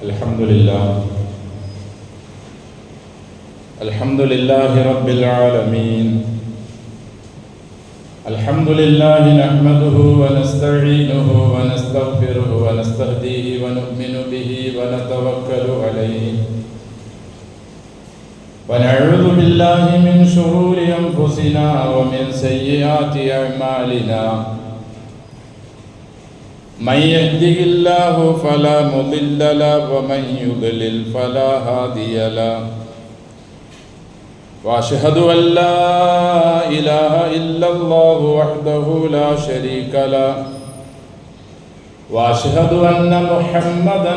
الحمد لله رب العالمين. الحمد لله نحمده ونستعينه ونستغفره ونستهديه ونؤمن به ونتوكل عليه ونعوذ بالله من شرور أنفسنا ومن سيئات أعمالنا. من يهده الله فلا مضل له ومن يضلل فلا هادي له. وأشهد أن لا إله إلا الله وحده لا شريك له. وأشهد أن محمدا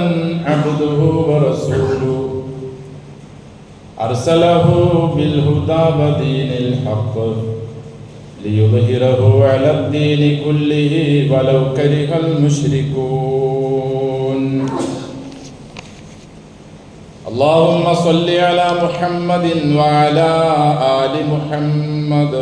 عبده ورسوله أرسله بالهدى ودين الحق ليظهره على الدين كله ولو كره المشركون. اللهم صل على محمد وعلى آل محمد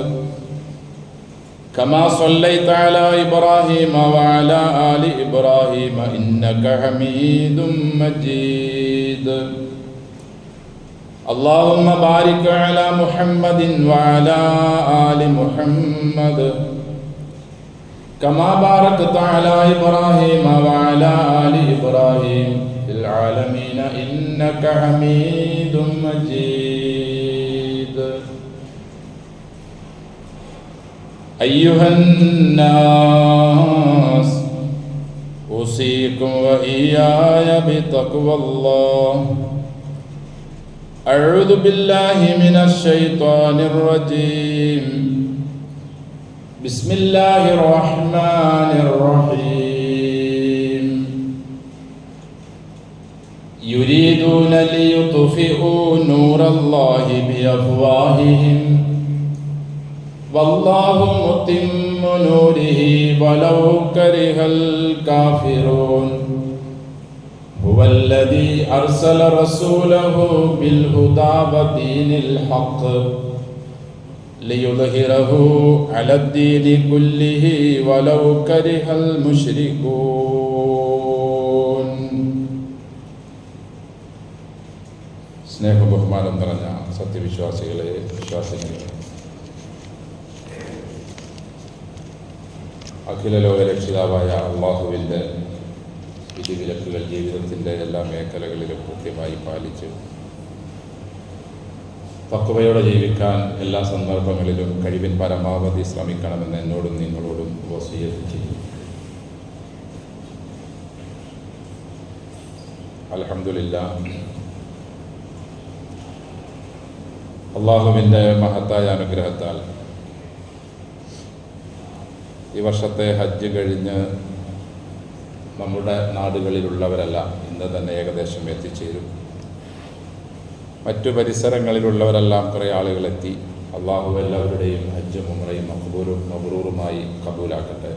كما صليت على إبراهيم وعلى آل إبراهيم إنك حميد مجيد. اللهم بارك على محمد وعلى آل محمد كما باركت على إبراهيم وعلى آل إبراهيم في العالمين إنك حميد مجيد. أيها الناس أوصيكم وإياي بتقوى الله. أعوذ بالله من الشيطان الرجيم. بسم الله الرحمن الرحيم. يريدون ليطفئوا نور الله بأفواههم والله متم نوره ولو كره الكافرون. هو الذي أرسل رسوله بالهدى ودين الحق ليظهره على الدين كله ولو كره المشركون. സ്നേഹ ബഹുമാനം നിറഞ്ഞ സത്യവിശ്വാസികളെ, വിശ്വാസികളെ, അഖില ലോക രക്ഷിതാവായ അള്ളാഹുവിൻ്റെ വിധിവിലക്കുകൾ ജീവിതത്തിൻ്റെ എല്ലാ മേഖലകളിലും കൃത്യമായി പാലിച്ച് തഖ്വയോടെ ജീവിക്കാൻ എല്ലാ സന്ദർഭങ്ങളിലും കഴിവിൻ പരമാവധി ശ്രമിക്കണമെന്ന് എന്നോടും നിങ്ങളോടും വസിയത്ത് ചെയ്യും. അൽഹംദുലില്ലാഹ്, അള്ളാഹുവിൻ്റെ മഹത്തായ അനുഗ്രഹത്താൽ ഈ വർഷത്തെ ഹജ്ജ് കഴിഞ്ഞ് നമ്മുടെ നാടുകളിലുള്ളവരല്ല ഇന്ന് തന്നെ ഏകദേശം എത്തിച്ചേരും. മറ്റു പരിസരങ്ങളിലുള്ളവരെല്ലാം കുറേ ആളുകളെത്തി. അള്ളാഹു എല്ലാവരുടെയും ഹജ്ജും ഉംറയും മബ്റൂറുമായി കബൂലാക്കട്ടെ.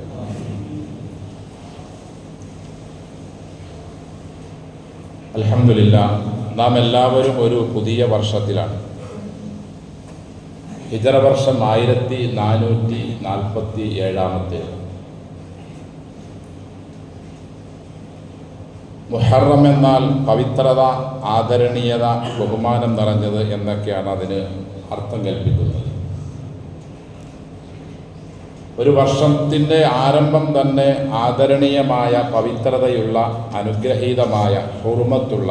അൽഹംദുലില്ലാഹ്, നാം എല്ലാവരും ഒരു പുതിയ വർഷത്തിലാണ്. ഹിജറ വർഷം 1447. മുഹറം എന്നാൽ പവിത്രത, ആദരണീയത, ബഹുമാനം നിറഞ്ഞത് എന്നൊക്കെയാണ് അതിന് അർത്ഥം കൽപ്പിക്കുന്നത്. ഒരു വർഷത്തിൻ്റെ ആരംഭം തന്നെ ആദരണീയമായ, പവിത്രതയുള്ള, അനുഗ്രഹീതമായ, ഹുർമത്തുള്ള,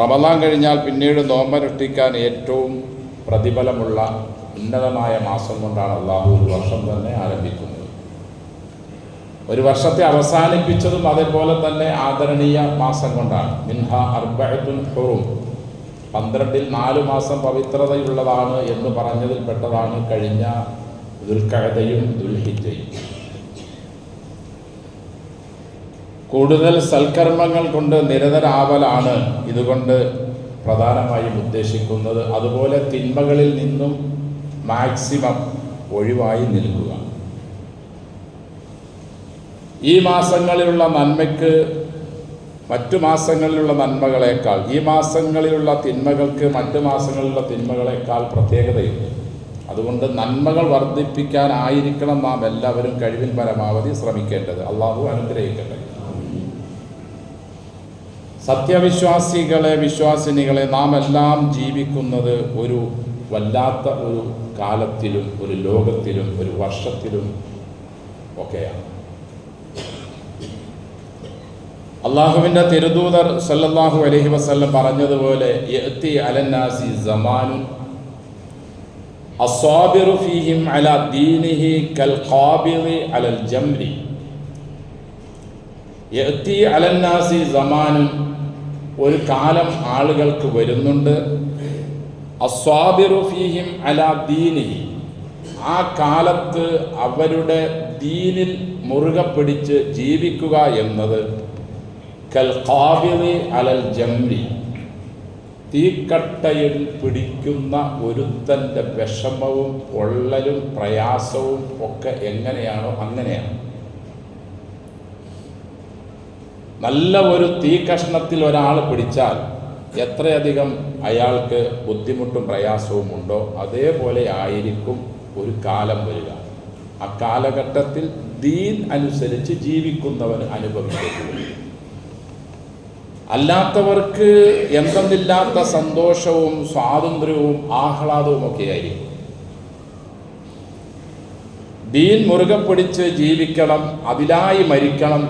റമളാൻ കഴിഞ്ഞാൽ പിന്നീട് നോമ്പനുഷ്ഠിക്കാൻ ഏറ്റവും പ്രതിഫലമുള്ള ഉന്നതമായ മാസം കൊണ്ടാണ് അള്ളാഹു ഒരു വർഷം തന്നെ ആരംഭിക്കുന്നത്. ഒരു വർഷത്തെ അവസാനിപ്പിച്ചതും അതേപോലെ തന്നെ ആദരണീയ മാസം കൊണ്ടാണ്. മിൻഹ അർബഅത്തുൻ ഹുറും, 12-ൽ 4 മാസം പവിത്രതയുള്ളതാണ് എന്ന് പറഞ്ഞതിൽപ്പെട്ടതാണ് കഴിഞ്ഞ ദുൽഖഅദയും ദുൽഹിജ്ജയും. കൂടുതൽ സൽക്കർമ്മങ്ങൾ കൊണ്ട് നിരതരാവലാണ് ഇതുകൊണ്ട് പ്രധാനമായും ഉദ്ദേശിക്കുന്നത്. അതുപോലെ തിന്മകളിൽ നിന്നും മാക്സിമം ഒഴിവായി നിൽക്കുക. ഈ മാസങ്ങളിലുള്ള നന്മയ്ക്ക് മറ്റു മാസങ്ങളിലുള്ള നന്മകളേക്കാൾ, ഈ മാസങ്ങളിലുള്ള തിന്മകൾക്ക് മറ്റു മാസങ്ങളിലുള്ള തിന്മകളേക്കാൾ പ്രത്യേകതയുണ്ട്. അതുകൊണ്ട് നന്മകൾ വർദ്ധിപ്പിക്കാനായിരിക്കണം നാം എല്ലാവരും കഴിവിൻ പരമാവധി ശ്രമിക്കേണ്ടത്. അള്ളാഹു അനുഗ്രഹിക്കട്ടെ. സത്യവിശ്വാസികളെ, വിശ്വാസിനികളെ, നാം എല്ലാം ജീവിക്കുന്നത് ഒരു വല്ലാത്ത ഒരു കാലത്തിലും ഒരു ലോകത്തിലും ഒരു വർഷത്തിലും ഒക്കെയാണ്. അള്ളാഹുവിൻ്റെ തിരുദൂതർ സല്ലല്ലാഹു അലൈഹി വസല്ലം പറഞ്ഞതുപോലെ യഅതി അലന്നാസി സമാനുൻ അസ്സാബിറു ഫീഹിം അലാ ദീനിഹി കൽ ഖാബിദി അലൽ ജംരി. യഅതി അലന്നാസി സമാനുൻ, ഒരു കാലം ആളുകൾക്ക് വരുന്നുണ്ട്. അസ്സാബിറു ഫീഹിം അലാ ദീനിഹി, ആ കാലത്ത് അവരുടെ ദീനിൽ മുറുകെ പിടിച്ച് ജീവിക്കുക എന്നത് കൽ ഖാബിദി അലൽ ജംരി, തീക്കട്ടയിൽ പിടിക്കുന്ന ഒരുത്തൻ്റെ വിഷമവും പൊള്ളലും പ്രയാസവും ഒക്കെ എങ്ങനെയാണോ അങ്ങനെയാണ്. നല്ല ഒരു തീ കഷ്ണത്തിൽ ഒരാൾ പിടിച്ചാൽ എത്രയധികം അയാൾക്ക് ബുദ്ധിമുട്ടും പ്രയാസവും ഉണ്ടോ അതേപോലെ ആയിരിക്കും ഒരു കാലം വരിക. ആ കാലഘട്ടത്തിൽ ദീൻ അനുസരിച്ച് ജീവിക്കുന്നവന് അനുഭവിക്കുന്നു. അല്ലാത്തവർക്ക് എന്തെന്നില്ലാത്ത സന്തോഷവും സ്വാതന്ത്ര്യവും ആഹ്ലാദവും ഒക്കെ ആയിരിക്കും. ദീൻ മുറുകെ പിടിച്ച് ജീവിക്കണം, അതിലായി മരിക്കണം,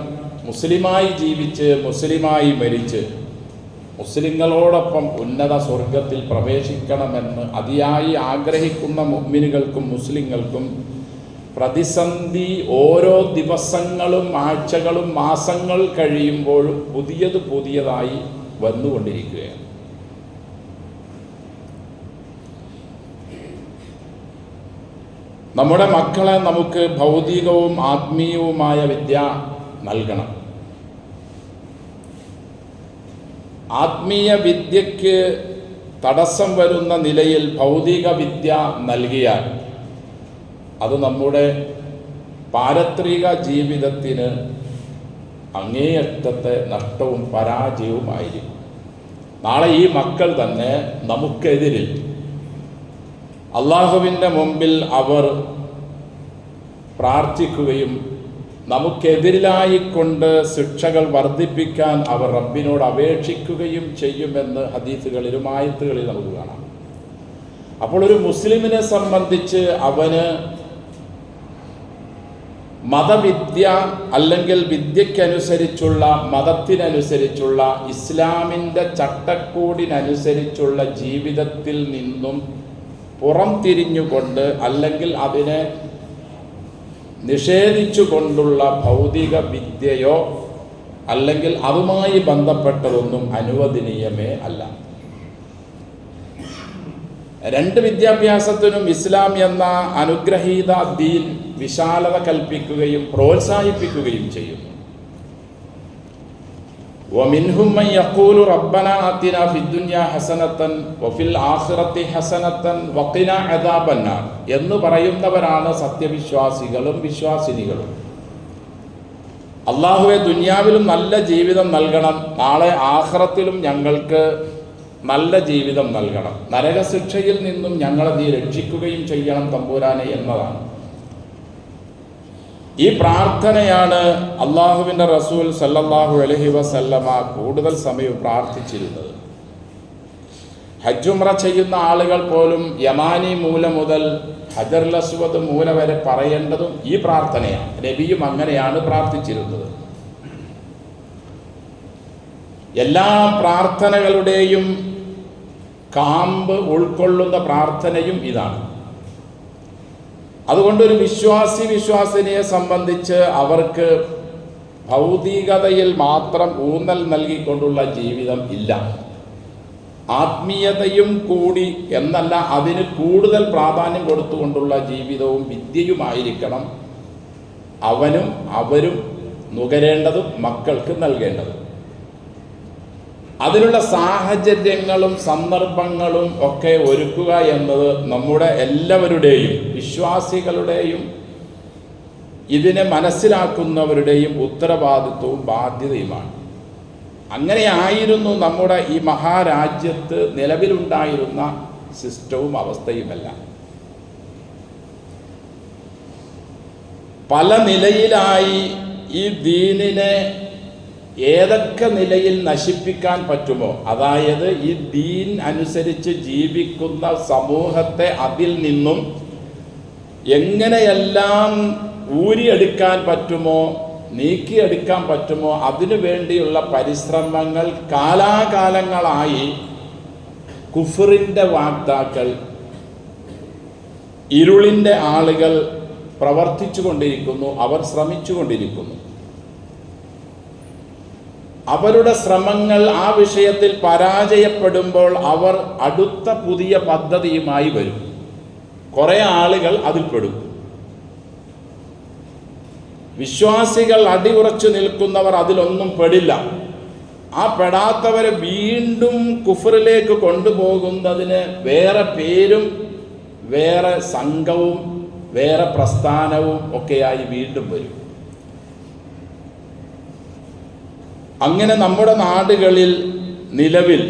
മുസ്ലിമായി ജീവിച്ച് മുസ്ലിമായി മരിച്ച് മുസ്ലിങ്ങളോടൊപ്പം ഉന്നത സ്വർഗത്തിൽ പ്രവേശിക്കണമെന്ന് അതിയായി ആഗ്രഹിക്കുന്ന മുഅ്മിനുകൾക്കും മുസ്ലിങ്ങൾക്കും പ്രതിസന്ധി ഓരോ ദിവസങ്ങളും ആഴ്ചകളും മാസങ്ങൾ കഴിയുമ്പോഴും പുതിയതായി വന്നുകൊണ്ടിരിക്കുകയാണ്. നമ്മുടെ മക്കളെ നമുക്ക് ഭൗതികവും ആത്മീയവുമായ വിദ്യ നൽകണം. ആത്മീയ വിദ്യയ്ക്ക് തടസ്സം വരുന്ന നിലയിൽ ഭൗതിക വിദ്യ നൽകിയാൽ അത് നമ്മുടെ പാരത്രിക ജീവിതത്തിന് അങ്ങേയറ്റത്തെ നഷ്ടവും പരാജയവുമായിരിക്കും. നാളെ ഈ മക്കൾ തന്നെ നമുക്കെതിരിൽ അള്ളാഹുവിൻ്റെ മുമ്പിൽ അവർ പ്രാർത്ഥിക്കുകയും നമുക്കെതിരിലായിക്കൊണ്ട് ശിക്ഷകൾ വർദ്ധിപ്പിക്കാൻ അവർ റബ്ബിനോട് അപേക്ഷിക്കുകയും ചെയ്യുമെന്ന് ഹദീസുകളിലും ആയത്തുകളിൽ നമുക്ക് കാണാം. അപ്പോൾ ഒരു മുസ്ലിമിനെ സംബന്ധിച്ച് അവന് മതവിദ്യ അല്ലെങ്കിൽ വിദ്യക്കനുസരിച്ചുള്ള മതത്തിനനുസരിച്ചുള്ള ഇസ്ലാമിൻ്റെ ചട്ടക്കൂടിനനുസരിച്ചുള്ള ജീവിതത്തിൽ നിന്നും പുറംതിരിഞ്ഞുകൊണ്ട് അല്ലെങ്കിൽ അതിനെ നിഷേധിച്ചുകൊണ്ടുള്ള ഭൗതിക വിദ്യയോ അല്ലെങ്കിൽ അതുമായി ബന്ധപ്പെട്ടതൊന്നും അനുവദനീയമേ അല്ല. രണ്ട് വിദ്യാഭ്യാസത്തിനും ഇസ്ലാം എന്ന അനുഗ്രഹീത ദീൻ വിശാലത കൽപ്പിക്കുകയും പ്രോത്സാഹിപ്പിക്കുകയും ചെയ്യുന്നു. وَمِنْهُمْ مَنْ يَقُولُ رَبَّنَا آتِنَا فِي الدُّنْيَا حَسَنَةً وَفِي الْآخِرَةِ حَسَنَةً وَقِنَا عَذَابَ النَّارِ എന്ന് പറയുന്നവരാണ് സത്യവിശ്വാസികളും വിശ്വാസിനികളും. അള്ളാഹുവെ, ദുനിയാവിലും നല്ല ജീവിതം നൽകണം, നാളെ ആഖിറത്തിലും ഞങ്ങൾക്ക് നല്ല ജീവിതം നൽകണം, നരകശിക്ഷയിൽ നിന്നും ഞങ്ങളെ നീ രക്ഷിക്കുകയും ചെയ്യണം തമ്പുരാനെ എന്നതാണ്. ഈ പ്രാർത്ഥനയാണ് അള്ളാഹുവിൻ്റെ റസൂൽ സല്ലല്ലാഹു അലൈഹി വസല്ലമ കൂടുതൽ സമയം പ്രാർത്ഥിച്ചിരുന്നത്. ഹജ്ജ് ഉംറ ചെയ്യുന്ന ആളുകൾ പോലും യമാനി മൂല മുതൽ ഹജറുൽ അസ്വദ് മൂല വരെ പറയേണ്ടതും ഈ പ്രാർത്ഥനയാണ്. നബിയും അങ്ങനെയാണ് പ്രാർത്ഥിച്ചിരുന്നത്. എല്ലാ പ്രാർത്ഥനകളുടെയും കാമ്പ് ഉൾക്കൊള്ളുന്ന പ്രാർത്ഥനയും ഇതാണ്. അതുകൊണ്ടൊരു വിശ്വാസിനിയെ സംബന്ധിച്ച് അവർക്ക് ഭൗതികതയിൽ മാത്രം ഊന്നൽ നൽകിക്കൊണ്ടുള്ള ജീവിതം ഇല്ല. ആത്മീയതയും കൂടി എന്നല്ല, അതിന് കൂടുതൽ പ്രാധാന്യം കൊടുത്തുകൊണ്ടുള്ള ജീവിതവും വിദ്യയുമായിരിക്കണം അവനും അവരും നുകരേണ്ടതും മക്കൾക്ക് നൽകേണ്ടതും. അതിനുള്ള സാഹചര്യങ്ങളും സന്ദർഭങ്ങളും ഒക്കെ ഒരുക്കുക എന്നത് നമ്മുടെ എല്ലാവരുടെയും വിശ്വാസികളുടെയും ഇതിനെ മനസ്സിലാക്കുന്നവരുടെയും ഉത്തരവാദിത്വവും ബാധ്യതയുമാണ്. അങ്ങനെയായിരുന്നു നമ്മുടെ ഈ മഹാരാജ്യത്ത് നിലവിലുണ്ടായിരുന്ന സിസ്റ്റവും അവസ്ഥയുമെല്ലാം. പല നിലയിലായി ഈ ദീനിനെ ഏതൊക്കെ നിലയിൽ നശിപ്പിക്കാൻ പറ്റുമോ, അതായത് ഈ ദീൻ അനുസരിച്ച് ജീവിക്കുന്ന സമൂഹത്തെ അതിൽ നിന്നും എങ്ങനെയെല്ലാം ഊരിയെടുക്കാൻ പറ്റുമോ, നീക്കിയെടുക്കാൻ പറ്റുമോ അതിനു വേണ്ടിയുള്ള പരിശ്രമങ്ങൾ കാലാകാലങ്ങളായി കുഫറിൻ്റെ വാക്താക്കൾ, ഇരുളിൻ്റെ ആളുകൾ പ്രവർത്തിച്ചു കൊണ്ടിരിക്കുന്നു, അവർ ശ്രമിച്ചു കൊണ്ടിരിക്കുന്നു. അവരുടെ ശ്രമങ്ങൾ ആ വിഷയത്തിൽ പരാജയപ്പെടുമ്പോൾ അവർ അടുത്ത പുതിയ പദ്ധതിയുമായി വരും. കുറേ ആളുകൾ അതിൽ പെടും. വിശ്വാസികൾ അടിയുറച്ചു നിൽക്കുന്നവർ അതിലൊന്നും പെടില്ല. ആ പെടാത്തവരെ വീണ്ടും കുഫറിലേക്ക് കൊണ്ടുപോകുന്നതിന് വേറെ പേരും വേറെ സംഘവും വേറെ പ്രസ്ഥാനവും ഒക്കെയായി വീണ്ടും വരും. അങ്ങനെ നമ്മുടെ നാടുകളിൽ നിലവിൽ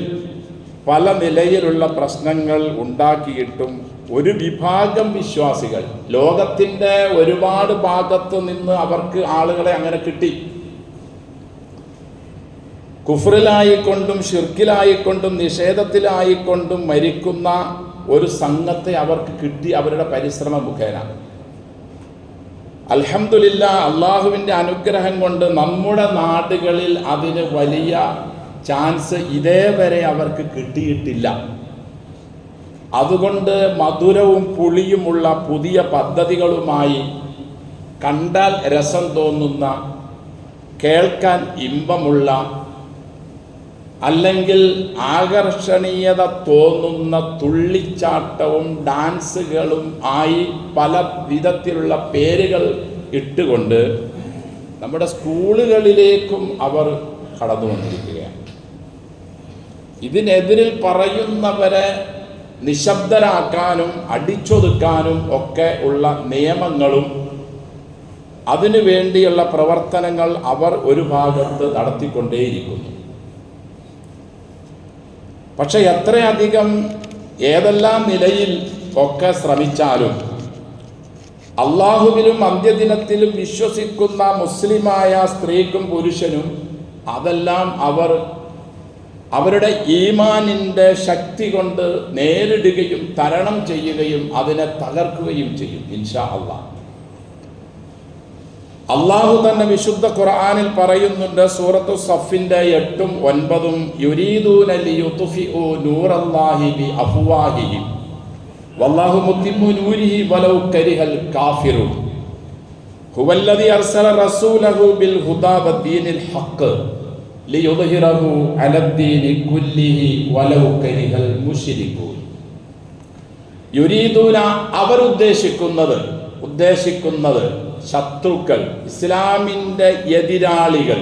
പല നിലയിലുള്ള പ്രശ്നങ്ങൾ ഉണ്ടാക്കിയിട്ടും ഒരു വിഭാഗം വിശ്വാസികൾ ലോകത്തിൻ്റെ ഒരുപാട് ഭാഗത്ത് നിന്ന് അവർക്ക് ആളുകളെ അങ്ങനെ കിട്ടി. കുഫറിലായിക്കൊണ്ടും ഷിർക്കിലായിക്കൊണ്ടും നിഷേധത്തിലായിക്കൊണ്ടും മരിക്കുന്ന ഒരു സംഘത്തെ അവർക്ക് കിട്ടി അവരുടെ പരിശ്രമ മുഖേന. അൽഹംദുലില്ലാ, അള്ളാഹുവിൻ്റെ അനുഗ്രഹം കൊണ്ട് നമ്മുടെ നാടുകളിൽ അതിന് വലിയ ചാൻസ് ഇതേവരെ അവർക്ക് കിട്ടിയിട്ടില്ല. അതുകൊണ്ട് മധുരവും പുളിയുമുള്ള പുതിയ പദ്ധതികളുമായി കണ്ടാൽ രസം തോന്നുന്ന, കേൾക്കാൻ ഇമ്പമുള്ള, അല്ലെങ്കിൽ ആകർഷണീയത തോന്നുന്ന തുള്ളിച്ചാട്ടവും ഡാൻസുകളും ആയി പല വിധത്തിലുള്ള പേരുകൾ ഇട്ടുകൊണ്ട് നമ്മുടെ സ്കൂളുകളിലേക്കും അവർ കടന്നു വന്നിരിക്കുകയാണ്. ഇതിനെതിരിൽ പറയുന്നവരെ നിശബ്ദരാക്കാനും അടിച്ചൊതുക്കാനും ഒക്കെ ഉള്ള നിയമങ്ങളും അതിനു വേണ്ടിയുള്ള പ്രവർത്തനങ്ങൾ അവർ ഒരു ഭാഗത്ത് നടത്തിക്കൊണ്ടേയിരിക്കുന്നു. പക്ഷെ എത്രയധികം ഏതെല്ലാം നിലയിൽ ഒക്കെ ശ്രമിച്ചാലും അള്ളാഹുവിലും അന്ത്യദിനത്തിലും വിശ്വസിക്കുന്ന മുസ്ലിമായ സ്ത്രീക്കും പുരുഷനും അതെല്ലാം അവരുടെ ഈമാനിൻ്റെ ശക്തി കൊണ്ട് നേരിടുകയും തരണം ചെയ്യുകയും അതിനെ തകർക്കുകയും ചെയ്യും ഇൻഷാ അല്ലാഹ്. അള്ളാഹു തന്നെ വിശുദ്ധ ഖുർആനിൽ പറയുന്നുണ്ട്, സൂറത്തു സഫിന്റെ 8ഉം 9ഉം, യുരീദൂന ലിയുത്ഫിഉ നൂറല്ലാഹി ബിഅഫ്വാഹിഹിം വല്ലാഹു മുത്തിമ്മു നൂരിഹി വലൗ കരിഹൽ കാഫിറൂൻ ഹുവല്ലദീ അർസല റസൂലഹു ബിൽ ഹുദാ വദ്ദീനിൽ ഹഖ് ലിയുദ്ഹിറഹു അലദ്ദീനി കുല്ലിഹി വലൗ കരിഹൽ മുശ്രികൂൻ. യുരീദൂന, അവർ ഉദ്ദേശിക്കുന്നത് ശത്രുക്കൾ, ഇസ്ലാമിൻ്റെ എതിരാളികൾ,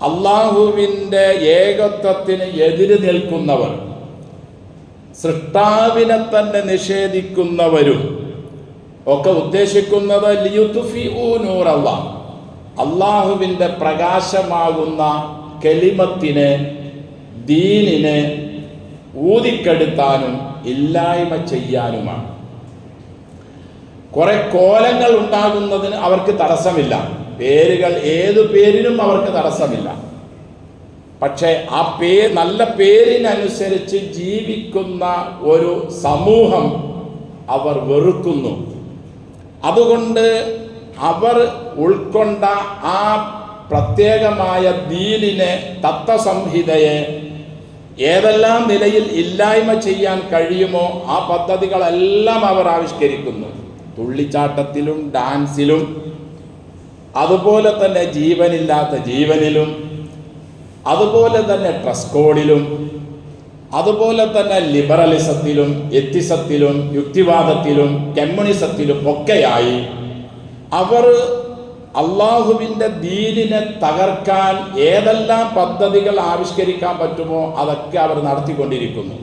അള്ളാഹുവിൻ്റെ ഏകത്വത്തിന് എതിര് നിൽക്കുന്നവർ, സൃഷ്ടാവിനെ തന്നെ നിഷേധിക്കുന്നവരും ഒക്കെ ഉദ്ദേശിക്കുന്നത് ലിയുത്ഫിഉ നൂറല്ലാഹ്, അള്ളാഹുവിൻ്റെ പ്രകാശമാകുന്ന കലിമത്തിനെ, ദീനിനെ ഊതിക്കെടുത്താനും ഇല്ലായ്മ ചെയ്യാനുമാണ്. കുറെ കോലങ്ങൾ ഉണ്ടാകുന്നതിന് അവർക്ക് തടസ്സമില്ല, പേരുകൾ ഏതു പേരിനും അവർക്ക് തടസ്സമില്ല. പക്ഷേ ആ നല്ല പേരിനനുസരിച്ച് ജീവിക്കുന്ന ഒരു സമൂഹം അവർ വെറുക്കുന്നു. അതുകൊണ്ട് അവർ ഉൾക്കൊണ്ട ആ പ്രത്യേകമായ ദീനിനെ, തത്വസംഹിതയെ ഏതെല്ലാം നിലയിൽ ഇല്ലായ്മ ചെയ്യാൻ കഴിയുമോ ആ പദ്ധതികളെല്ലാം അവർ ആവിഷ്കരിക്കുന്നു. തുള്ളിച്ചാട്ടത്തിലും ഡാൻസിലും, അതുപോലെ തന്നെ ജീവനില്ലാത്ത ജീവനിലും, അതുപോലെ തന്നെ ഡ്രസ് കോഡിലും, അതുപോലെ തന്നെ ലിബറലിസത്തിലും, എത്തിസത്തിലും, യുക്തിവാദത്തിലും, കമ്മ്യൂണിസത്തിലും ഒക്കെയായി അവർ അള്ളാഹുവിൻ്റെ ദീനിനെ തകർക്കാൻ ഏതെല്ലാം പദ്ധതികൾ ആവിഷ്കരിക്കാൻ പറ്റുമോ അതൊക്കെ അവർ നടത്തിക്കൊണ്ടിരിക്കുന്നു.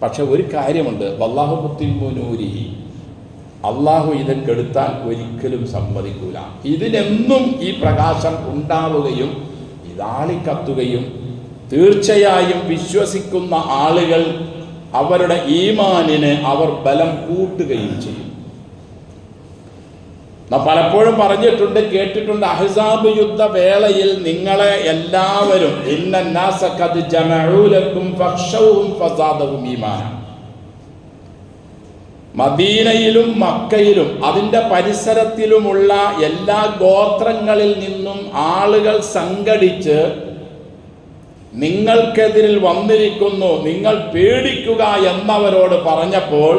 പക്ഷെ ഒരു കാര്യമുണ്ട്, വല്ലാഹു മുത്തിമ്മു നൂരിഹി, അള്ളാഹു ഇത് കെടുത്താൻ ഒരിക്കലും സമ്മതിക്കൂല. ഇതിനെന്നും ഈ പ്രകാശം ഉണ്ടാവുകയും ഇതാളിക്കത്തുകയും തീർച്ചയായും വിശ്വസിക്കുന്ന ആളുകൾ അവരുടെ ഈമാനിന് അവർ ബലം കൂട്ടുകയും ചെയ്യും. പലപ്പോഴും പറഞ്ഞിട്ടുണ്ട്, കേട്ടിട്ടുണ്ട്, അഹ്സാബ് യുദ്ധ വേളയിൽ നിങ്ങളെ എല്ലാവരും ഇന്നന്നാസ ഖദ് ജമഉ ലക്കും ഫഖ്ശൗഹും ഫസാദഹും ഈമാന. മദീനയിലും മക്കയിലും അതിൻ്റെ പരിസരത്തിലുമുള്ള എല്ലാ ഗോത്രങ്ങളിൽ നിന്നും ആളുകൾ സംഘടിച്ച് നിങ്ങൾക്കെതിരിൽ വന്നിരിക്കുന്നു, നിങ്ങൾ പേടിക്കുക എന്നവരോട് പറഞ്ഞപ്പോൾ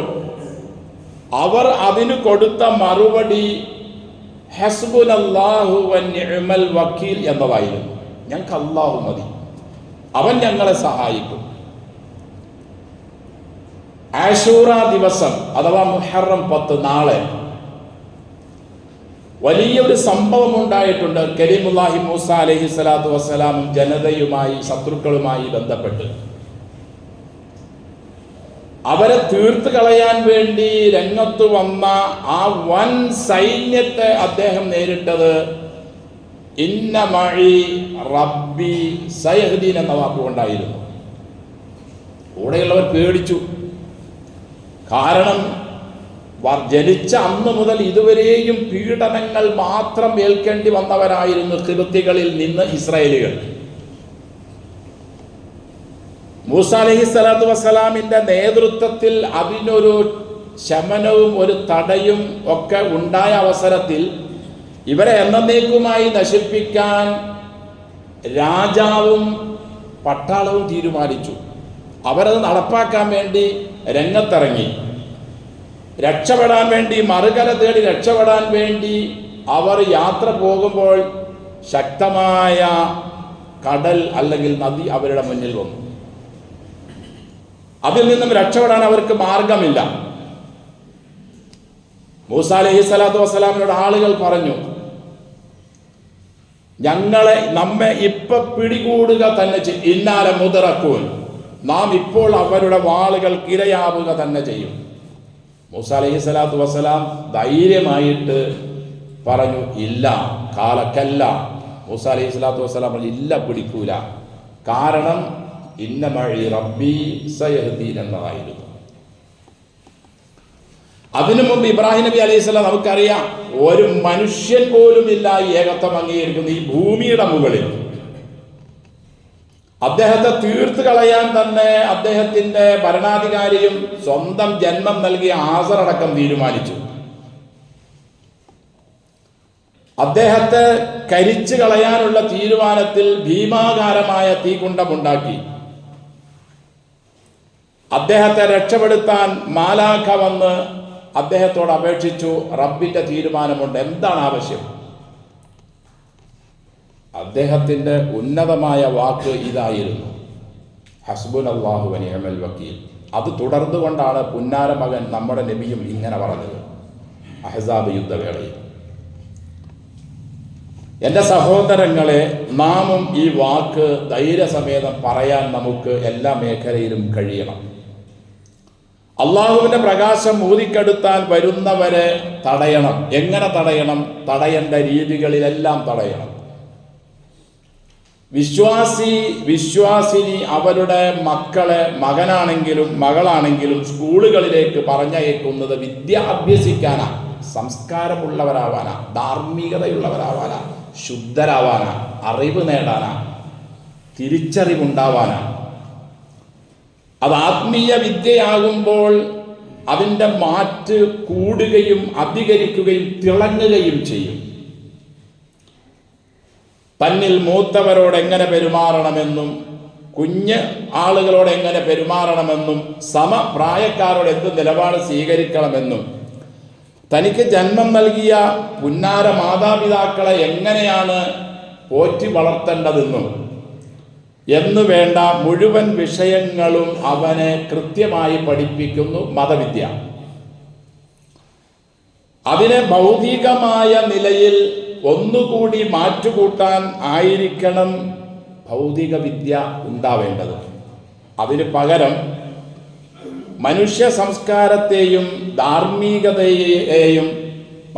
അവർ അതിന് കൊടുത്ത മറുപടി ഹസ്ബുനല്ലാഹു വനിഅമൽ വക്കീൽ എന്നതായിരുന്നു. ഞങ്ങൾക്ക് അല്ലാഹു മതി, അവൻ ഞങ്ങളെ സഹായിക്കും. ആശൂറ ദിവസം അഥവാ മുഹറം 10 നാളെ വലിയൊരു സംഭവം ഉണ്ടായിട്ടുണ്ട്. കലീമുല്ലാഹി മൂസ അലൈഹി സ്വലാത്തു വസ്സലാമും ജനതയുമായി, ശത്രുക്കളുമായി ബന്ധപ്പെട്ട് അവരെ തീർത്തു കളയാൻ വേണ്ടി രംഗത്ത് വന്ന ആ വൻ സൈന്യത്തെ അദ്ദേഹം നേരിട്ടത് ഇന്ന മഈ റബ്ബി സയഹ്ദീൻ എന്ന വാക്കുകൊണ്ടായിരുന്നു. കൂടെയുള്ളവർ പേടിച്ചു. കാരണം ജനിച്ച അന്ന് മുതൽ ഇതുവരെയും പീഡനങ്ങൾ മാത്രം ഏൽക്കേണ്ടി വന്നവരായിരുന്നു ഖിബ്തികളിൽ നിന്ന് ഇസ്രായേലികൾ. മൂസ അലൈഹി സ്വലാത്തു വസ്സലാമിൻ്റെ നേതൃത്വത്തിൽ അതിനൊരു ശമനവും ഒരു തടയും ഒക്കെ ഉണ്ടായ അവസരത്തിൽ ഇവരെ എന്നേക്കുമായി നശിപ്പിക്കാൻ രാജാവും പട്ടാളവും തീരുമാനിച്ചു. അവരത് നടപ്പാക്കാൻ വേണ്ടി രംഗത്തിറങ്ങി. രക്ഷപ്പെടാൻ വേണ്ടി, മറുകര തേടി രക്ഷപ്പെടാൻ വേണ്ടി അവർ യാത്ര പോകുമ്പോൾ ശക്തമായ കടൽ അല്ലെങ്കിൽ നദി അവരുടെ മുന്നിൽ വന്നു. അതിൽ നിന്നും രക്ഷപ്പെടാൻ അവർക്ക് മാർഗമില്ല. മൂസ അലൈഹി സ്വലാത്തു വസ്സലാമിനോട് ആളുകൾ പറഞ്ഞു, നമ്മെ ഇപ്പൊ പിടികൂടുക തന്നെ ഇന്നാല മുതറക്കൂൻ, നാം ഇപ്പോൾ അവരുടെ വാളുകൾക്ക് ഇരയാവുക തന്നെ ചെയ്യും. മൂസ അലൈഹി സ്വലാത്തു വസ്സലാം ധൈര്യമായിട്ട് പറഞ്ഞു, ഇല്ല, കാലക്കല്ല. മൂസ അലൈഹി സ്വലാത്തു വസ്സലാം പറഞ്ഞു, ഇല്ല, പിടിക്കൂല. കാരണം ഇന്ന മഈ റബ്ബി സയഹ്ദീൻ എന്നതായിരുന്നു. അതിനു മുമ്പ് ഇബ്രാഹിം നബി അലൈഹി സ്വലാം നമുക്കറിയാം, ഒരു മനുഷ്യൻ പോലും ഇല്ല ഈ ഏകത്വം അംഗീകരിക്കുന്ന ഈ ഭൂമിയുടെ മുകളിൽ. അദ്ദേഹത്തെ തീർത്തു കളയാൻ തന്നെ അദ്ദേഹത്തിന്റെ ഭരണാധികാരിയും സ്വന്തം ജന്മം നൽകിയ ആസറടക്കം തീരുമാനിച്ചു. അദ്ദേഹത്തെ കരിച്ചു കളയാനുള്ള തീരുമാനത്തിൽ ഭീമാകാരമായ തീകുണ്ഡമുണ്ടാക്കി. അദ്ദേഹത്തെ രക്ഷപ്പെടുത്താൻ മാലാഖ വന്ന് അദ്ദേഹത്തോട് അപേക്ഷിച്ചു, റബ്ബിന്റെ തീരുമാനമുണ്ട്, എന്താണ് ആവശ്യം? അദ്ദേഹത്തിന്റെ ഉന്നതമായ വാക്ക് ഇതായിരുന്നു, ഹസ്ബുനല്ലാഹു വനിഅമൽ വക്കീൽ. അത് തുടർന്നുകൊണ്ടാണ് പുന്നാര മകൻ നമ്മുടെ നബിയും ഇങ്ങനെ പറഞ്ഞത് അഹ്സാബ് യുദ്ധവേളയിൽ. എൻ്റെ സഹോദരങ്ങളെ, നാമും ഈ വാക്ക് ധൈര്യസമേതം പറയാൻ നമുക്ക് എല്ലാ മേഖലയിലും കഴിയണം. അള്ളാഹുവിൻ്റെ പ്രകാശം ഊതിക്കെടുത്താൻ വരുന്നവരെ തടയണം. എങ്ങനെ തടയണം? തടയേണ്ട രീതികളിലെല്ലാം തടയണം. വിശ്വാസിനി അവരുടെ മക്കളെ, മകനാണെങ്കിലും മകളാണെങ്കിലും സ്കൂളുകളിലേക്ക് പറഞ്ഞയക്കുന്നത് വിദ്യ അഭ്യസിക്കാനാ, സംസ്കാരമുള്ളവരാവാനാ, ധാർമ്മികതയുള്ളവരാവാനാ, ശുദ്ധരാവാനാ, അറിവ് നേടാനാ, തിരിച്ചറിവുണ്ടാവാനാ. അത് ആത്മീയ വിദ്യയാകുമ്പോൾ അതിൻ്റെ മാറ്റ് കൂടുകയും അധികരിക്കുകയും തിളങ്ങുകയും ചെയ്യും. തന്നിൽ മൂത്തവരോട് എങ്ങനെ പെരുമാറണമെന്നും കുഞ്ഞ് ആളുകളോട് എങ്ങനെ പെരുമാറണമെന്നും സമപ്രായക്കാരോട് എന്ത് നിലപാട് സ്വീകരിക്കണമെന്നും തനിക്ക് ജന്മം നൽകിയ പുന്നാര മാതാപിതാക്കളെ എങ്ങനെയാണ് പോറ്റി വളർത്തേണ്ടതെന്നും എന്നു വേണ്ട മുഴുവൻ വിഷയങ്ങളും അവനെ കൃത്യമായി പഠിപ്പിക്കുന്നു മതവിദ്യ. അതിനെ ഭൗതികമായ നിലയിൽ ഒന്നുകൂടി മാറ്റുകൂട്ടാൻ ആയിരിക്കണം ഭൗതിക വിദ്യ ഉണ്ടാവേണ്ടത്. അതിന് പകരം മനുഷ്യ സംസ്കാരത്തെയും ധാർമ്മികതയെയും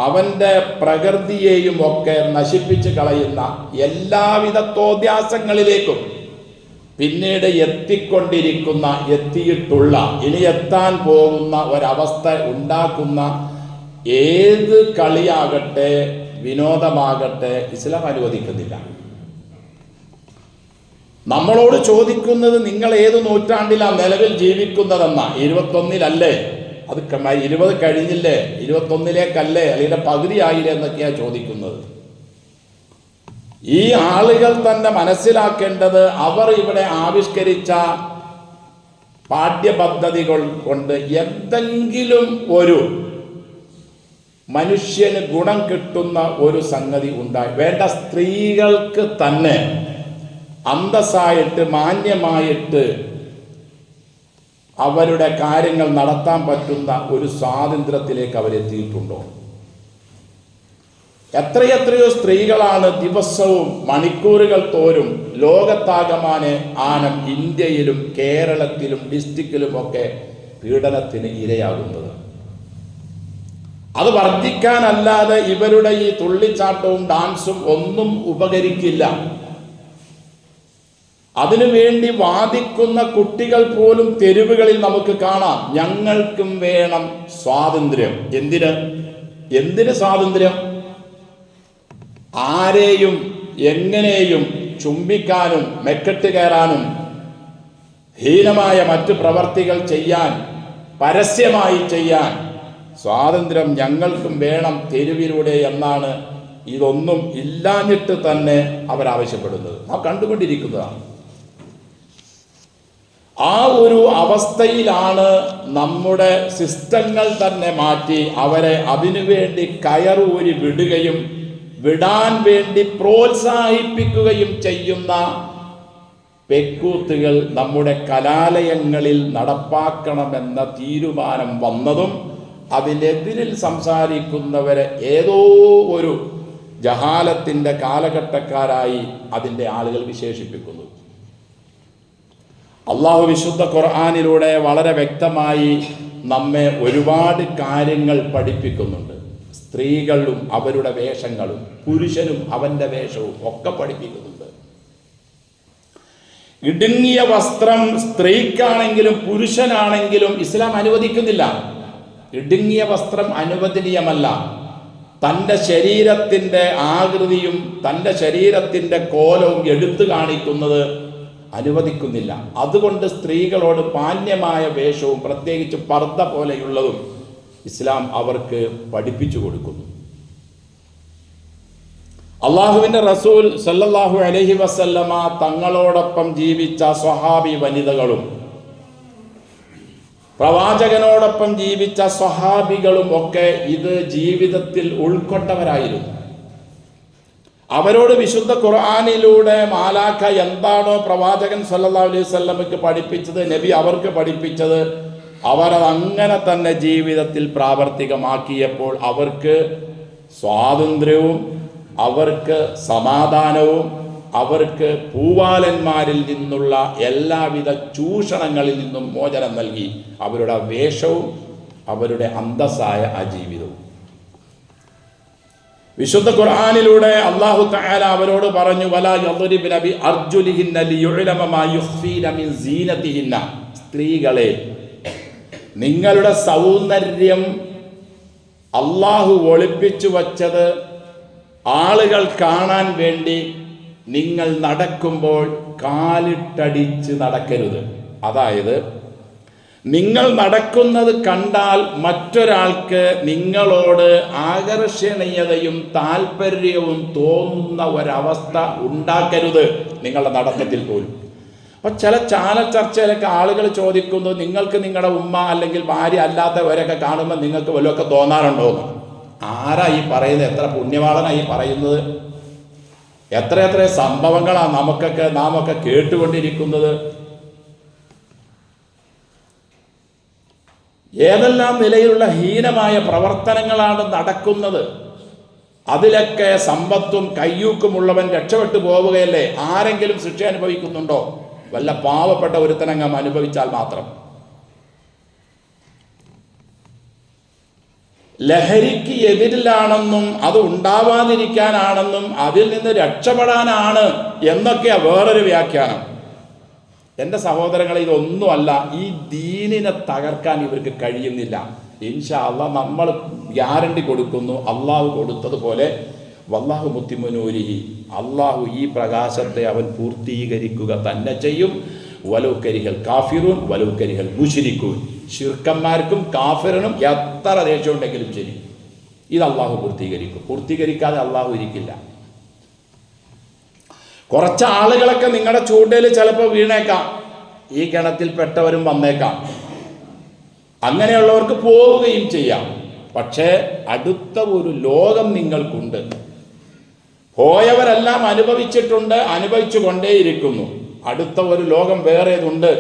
അവൻ്റെ പ്രകൃതിയെയും ഒക്കെ നശിപ്പിച്ച് കളയുന്ന എല്ലാവിധ തോദ്യാസങ്ങളിലേക്കും പിന്നീട് എത്തിയിട്ടുള്ള ഇനി എത്താൻ പോകുന്ന ഒരവസ്ഥ ഉണ്ടാക്കുന്ന ഏത് കളിയാകട്ടെ വിനോദമാകട്ടെ ഇസ്ലാം അനുവദിക്കുന്നില്ല. നമ്മളോട് ചോദിക്കുന്നത് നിങ്ങൾ ഏത് നൂറ്റാണ്ടിലാണ് നിലവിൽ ജീവിക്കുന്നതെന്ന? 21-ലല്ലേ? അത് 20 കഴിഞ്ഞില്ലേ? 21-ലേക്കല്ലേ? അല്ലെങ്കിൽ പകുതി ആയില്ലേ എന്നൊക്കെയാണ് ചോദിക്കുന്നത്. ഈ ആളുകൾ തന്നെ മനസ്സിലാക്കേണ്ടത് അവർ ഇവിടെ ആവിഷ്കരിച്ച പാഠ്യപദ്ധതികൾ കൊണ്ട് എന്തെങ്കിലും ഒരു മനുഷ്യന് ഗുണം കിട്ടുന്ന ഒരു സംഗതി ഉണ്ടായി. വേണ്ട, സ്ത്രീകൾക്ക് തന്നെ അന്തസ്സായിട്ട് മാന്യമായിട്ട് അവരുടെ കാര്യങ്ങൾ നടത്താൻ പറ്റുന്ന ഒരു സ്വാതന്ത്ര്യത്തിലേക്ക് അവരെത്തിയിട്ടുണ്ടോ? എത്രയെത്രയോ സ്ത്രീകളാണ് ദിവസവും മണിക്കൂറുകൾ തോറും ലോകത്താകമാനെ ആനം ഇന്ത്യയിലും കേരളത്തിലും ഡിസ്ട്രിക്റ്റിലും ഒക്കെ പീഡനത്തിന് ഇരയാകുന്നത്. അത് വർദ്ധിക്കാനല്ലാതെ ഇവരുടെ ഈ തുള്ളിച്ചാട്ടവും ഡാൻസും ഒന്നും ഉപകരിക്കില്ല. അതിനുവേണ്ടി വാദിക്കുന്ന കുട്ടികൾ പോലും തെരുവുകളിൽ നമുക്ക് കാണാം. ഞങ്ങൾക്കും വേണം സ്വാതന്ത്ര്യം. എന്തിന് സ്വാതന്ത്ര്യം? ആരെയും എങ്ങനെയും ചുംബിക്കാനും മെക്കെട്ട് കയറാനും ഹീനമായ മറ്റു പ്രവർത്തികൾ ചെയ്യാൻ, പരസ്യമായി ചെയ്യാൻ സ്വാതന്ത്ര്യം ഞങ്ങൾക്കും വേണം തെരുവിലൂടെ എന്നാണ് ഇതൊന്നും ഇല്ലാഞ്ഞിട്ട് തന്നെ അവരാവശ്യപ്പെടുന്നത്. നാം കണ്ടുകൊണ്ടിരിക്കുന്നതാണ്. ആ ഒരു അവസ്ഥയിലാണ് നമ്മുടെ സിസ്റ്റങ്ങൾ തന്നെ മാറ്റി അവരെ അതിനുവേണ്ടി കയറൂരി വിടുകയും വിടാൻ വേണ്ടി പ്രോത്സാഹിപ്പിക്കുകയും ചെയ്യുന്ന പെക്കൂത്തുകൾ നമ്മുടെ കലാലയങ്ങളിൽ നടപ്പാക്കണമെന്ന തീരുമാനം വന്നതും അതിനെതിരിൽ സംസാരിക്കുന്നവരെ ഏതോ ഒരു ജഹാലത്തിൻ്റെ കാലഘട്ടക്കാരായി അതിൻ്റെ ആളുകൾ വിശേഷിപ്പിക്കുന്നു. അള്ളാഹു വിശുദ്ധ ഖുർആനിലൂടെ വളരെ വ്യക്തമായി നമ്മെ ഒരുപാട് കാര്യങ്ങൾ പഠിപ്പിക്കുന്നുണ്ട്. സ്ത്രീകളും അവരുടെ വേഷങ്ങളും പുരുഷനും അവൻ്റെ വേഷവും ഒക്കെ പഠിപ്പിക്കുന്നുണ്ട്. ഇടുങ്ങിയ വസ്ത്രം സ്ത്രീക്കാണെങ്കിലും പുരുഷനാണെങ്കിലും ഇസ്ലാം അനുവദിക്കുന്നില്ല. ഇടുങ്ങിയ വസ്ത്രം അനുവദനീയമല്ല. തൻ്റെ ശരീരത്തിൻ്റെ ആകൃതിയും തൻ്റെ ശരീരത്തിൻ്റെ കോലവും എടുത്തു കാണിക്കുന്നത് അനുവദിക്കുന്നില്ല. അതുകൊണ്ട് സ്ത്രീകളോട് മാന്യമായ വേഷവും പ്രത്യേകിച്ച് പർദ്ദ പോലെയുള്ളതും ഇസ്ലാം അവർക്ക് പഠിപ്പിച്ചു കൊടുക്കുന്നു. അള്ളാഹുവിൻ്റെ റസൂൽ സല്ലല്ലാഹു അലൈഹി വസല്ലമ തങ്ങളോടൊപ്പം ജീവിച്ച സ്വഹാബി വനിതകളും പ്രവാചകനോടൊപ്പം ജീവിച്ച സ്വഹാബികളും ഒക്കെ ഇത് ജീവിതത്തിൽ ഉൾക്കൊണ്ടവരായിരുന്നു. അവരോട് വിശുദ്ധ ഖുർആനിലൂടെ മാലാഖ എന്താണോ പ്രവാചകൻ സല്ലല്ലാഹു അലൈഹി വസല്ലമയ്ക്ക് പഠിപ്പിച്ചത്, നബി അവർക്ക് പഠിപ്പിച്ചത്, അവരത് അങ്ങനെ തന്നെ ജീവിതത്തിൽ പ്രാവർത്തികമാക്കിയപ്പോൾ അവർക്ക് സ്വാതന്ത്ര്യവും അവർക്ക് സമാധാനവും അവർക്ക് പൂവാലന്മാരിൽ നിന്നുള്ള എല്ലാവിധ ചൂഷണങ്ങളിൽ നിന്നും മോചനം നൽകി. അവരുടെ വേഷവും അവരുടെ അന്തസ്സായ ആ ജീവിതവും. വിശുദ്ധ ഖുർആനിലൂടെ അല്ലാഹു തആല അവരോട് പറഞ്ഞു, വലാ യദ്രിബ്ന ബി അർജുലിഹിന്ന ലിയുഅലമ മാ യുഖ്ഫീന മിൻ സീനതിഹിന്ന. സ്ത്രീകളെ, നിങ്ങളുടെ സൗന്ദര്യം അല്ലാഹു ഒളിപ്പിച്ചു വച്ചത് ആളുകൾ കാണാൻ വേണ്ടി നിങ്ങൾ നടക്കുമ്പോൾ കാലിട്ടടിച്ച് നടക്കരുത്. അതായത് നിങ്ങൾ നടക്കുന്നത് കണ്ടാൽ മറ്റൊരാൾക്ക് നിങ്ങളോട് ആകർഷണീയതയും താല്പര്യവും തോന്നുന്ന ഒരവസ്ഥ ഉണ്ടാക്കരുത് നിങ്ങളുടെ നടത്തത്തിൽ പോലും. അപ്പം ചില ചാനൽ ചർച്ചയിലൊക്കെ ആളുകൾ ചോദിക്കുന്നു, നിങ്ങൾക്ക് നിങ്ങളുടെ ഉമ്മ അല്ലെങ്കിൽ ഭാര്യ അല്ലാത്തവരൊക്കെ കാണുമ്പോൾ നിങ്ങൾക്ക് വല്ലതൊക്കെ തോന്നാറുണ്ടോ എന്ന്. ആരാ ഈ പറയുന്നത്? എത്ര പുണ്യവാളനായി പറയുന്നത്? എത്രയെത്ര സംഭവങ്ങളാണ് നാം ഒക്കെ കേട്ടുകൊണ്ടിരിക്കുന്നത്. ഏതെല്ലാം നിലയിലുള്ള ഹീനമായ പ്രവർത്തനങ്ങളാണ് നടക്കുന്നത്. അതിലൊക്കെ സമ്പത്തും കയ്യൂക്കുമുള്ളവൻ രക്ഷപ്പെട്ടു പോവുകയല്ലേ? ആരെങ്കിലും ശിക്ഷ അനുഭവിക്കുന്നുണ്ടോ? വല്ല പാവപ്പെട്ട ഒരുത്തനങ്ങം അനുഭവിച്ചാൽ മാത്രം. ലഹരിക്ക് എതിരിലാണെന്നും അത് ഉണ്ടാവാതിരിക്കാനാണെന്നും അതിൽ നിന്ന് രക്ഷപ്പെടാനാണ് എന്നൊക്കെയാ വേറൊരു വ്യാഖ്യാനം. എൻ്റെ സഹോദരങ്ങളെ, ഇതൊന്നുമല്ല. ഈ ദീനിനെ തകർക്കാൻ ഇവർക്ക് കഴിയുന്നില്ല. ഇൻഷാ അല്ലാഹ് നമ്മൾ ഗ്യാരണ്ടി കൊടുക്കുന്നു, അള്ളാഹു കൊടുത്തതുപോലെ വല്ലാഹു മുത്തിമ്മു നൂരിഹി, അള്ളാഹു ഈ പ്രകാശത്തെ അവൻ പൂർത്തീകരിക്കുക തന്നെ ചെയ്യും. വലൗ കരിഹൽ കാഫിറൂൻ വലൗ കരിഹൽ മുശ്രിക്കൂൻ, ശിർക്കന്മാർക്കും കാഫിറിനും എത്ര ദേഷ്യമുണ്ടെങ്കിലും ശരി, ഇത് അള്ളാഹു പൂർത്തീകരിക്കും. പൂർത്തീകരിക്കാതെ അള്ളാഹു ഇരിക്കില്ല. കുറച്ച് ആളുകളൊക്കെ നിങ്ങളുടെ ചൂണ്ടയിൽ ചിലപ്പോൾ വീണേക്കാം, ഈ കിണറ്റിൽപ്പെട്ടവരും വന്നേക്കാം, അങ്ങനെയുള്ളവർക്ക് പോവുകയും ചെയ്യാം. പക്ഷേ അടുത്ത ഒരു ലോകം നിങ്ങൾക്കുണ്ട്. പോയവരെല്ലാം അനുഭവിച്ചിട്ടുണ്ട്, അനുഭവിച്ചു കൊണ്ടേയിരിക്കുന്നു. അടുത്ത ഒരു ലോകം വേറേതുണ്ട്.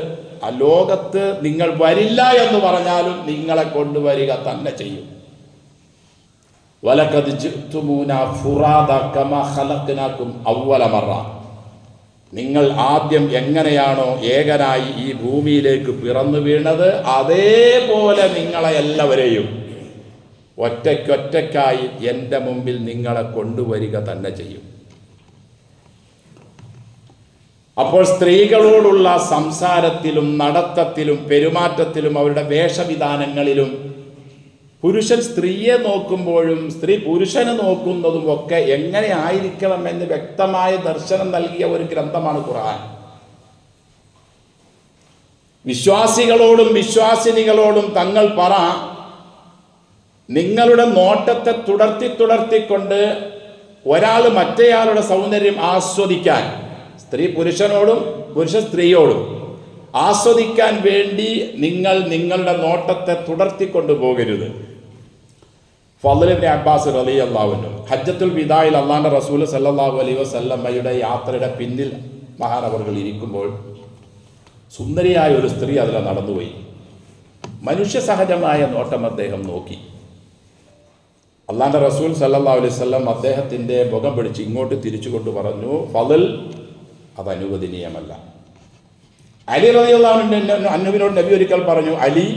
ആ ലോകത്ത് നിങ്ങൾ വരില്ല എന്ന് പറഞ്ഞാലും നിങ്ങളെ കൊണ്ടുവരിക തന്നെ ചെയ്യും. വലഖദ് ജിഅ്തുമൂനാ ഫുറാദാ കമാ ഖലഖ്നാകും അവ്വല മറ, നിങ്ങൾ ആദ്യം എങ്ങനെയാണോ ഏകനായി ഈ ഭൂമിയിലേക്ക് പിറന്നു വീണത്, അതേപോലെ നിങ്ങളെ എല്ലാവരെയും ഒറ്റയ്ക്കൊറ്റയ്ക്കായി എൻ്റെ മുമ്പിൽ നിങ്ങളെ കൊണ്ടുവരിക തന്നെ ചെയ്യും. അപ്പോൾ സ്ത്രീകളോടുള്ള സംസാരത്തിലും നടത്തത്തിലും പെരുമാറ്റത്തിലും അവരുടെ വേഷവിധാനങ്ങളിലും പുരുഷൻ സ്ത്രീയെ നോക്കുമ്പോഴും സ്ത്രീ പുരുഷനെ നോക്കുന്നതും ഒക്കെ എങ്ങനെ ആയിരിക്കണമെന്ന് വ്യക്തമായ ദർശനം നൽകിയ ഒരു ഗ്രന്ഥമാണ് ഖുർആൻ. വിശ്വാസികളോടും വിശ്വാസിനികളോടും തങ്ങൾ പറ, നിങ്ങളുടെ നോട്ടത്തെ തുടർത്തിക്കൊണ്ട് ഒരാൾ മറ്റേയാളുടെ സൗന്ദര്യം ആസ്വദിക്കാൻ, സ്ത്രീ പുരുഷനോടും പുരുഷൻ സ്ത്രീയോടും ആസ്വദിക്കാൻ വേണ്ടി നിങ്ങൾ നിങ്ങളുടെ നോട്ടത്തെ തുടർത്തിക്കൊണ്ടു പോകരുത്. ഫള് ഇബ്നു അബ്ബാസ് റളിയല്ലാഹു അൻഹു ഹജ്ജത്തുൽ വിദായിൽ അല്ലാഹുവിന്റെ റസൂൽ സല്ലല്ലാഹു അലൈഹി വസല്ലമയുടെ യാത്രയുടെ പിന്നിൽ മഹാനവറുകൾ ഇരിക്കുമ്പോൾ സുന്ദരിയായ ഒരു സ്ത്രീ അതിൽ നടന്നുപോയി. മനുഷ്യ സഹജമായ നോട്ടം അദ്ദേഹം നോക്കി. അല്ലാഹുവിന്റെ റസൂൽ സല്ലല്ലാഹു അലൈഹി വസല്ലം അദ്ദേഹത്തിൻ്റെ മുഖം പിടിച്ച് ഇങ്ങോട്ട് തിരിച്ചുകൊണ്ട് പറഞ്ഞു, ഫള് അത് അനുവദനീയമല്ല. അലി റളിയല്ലാഹു അൻഹുവിനോട് നബി ഒരിക്കൽ പറഞ്ഞു, അലി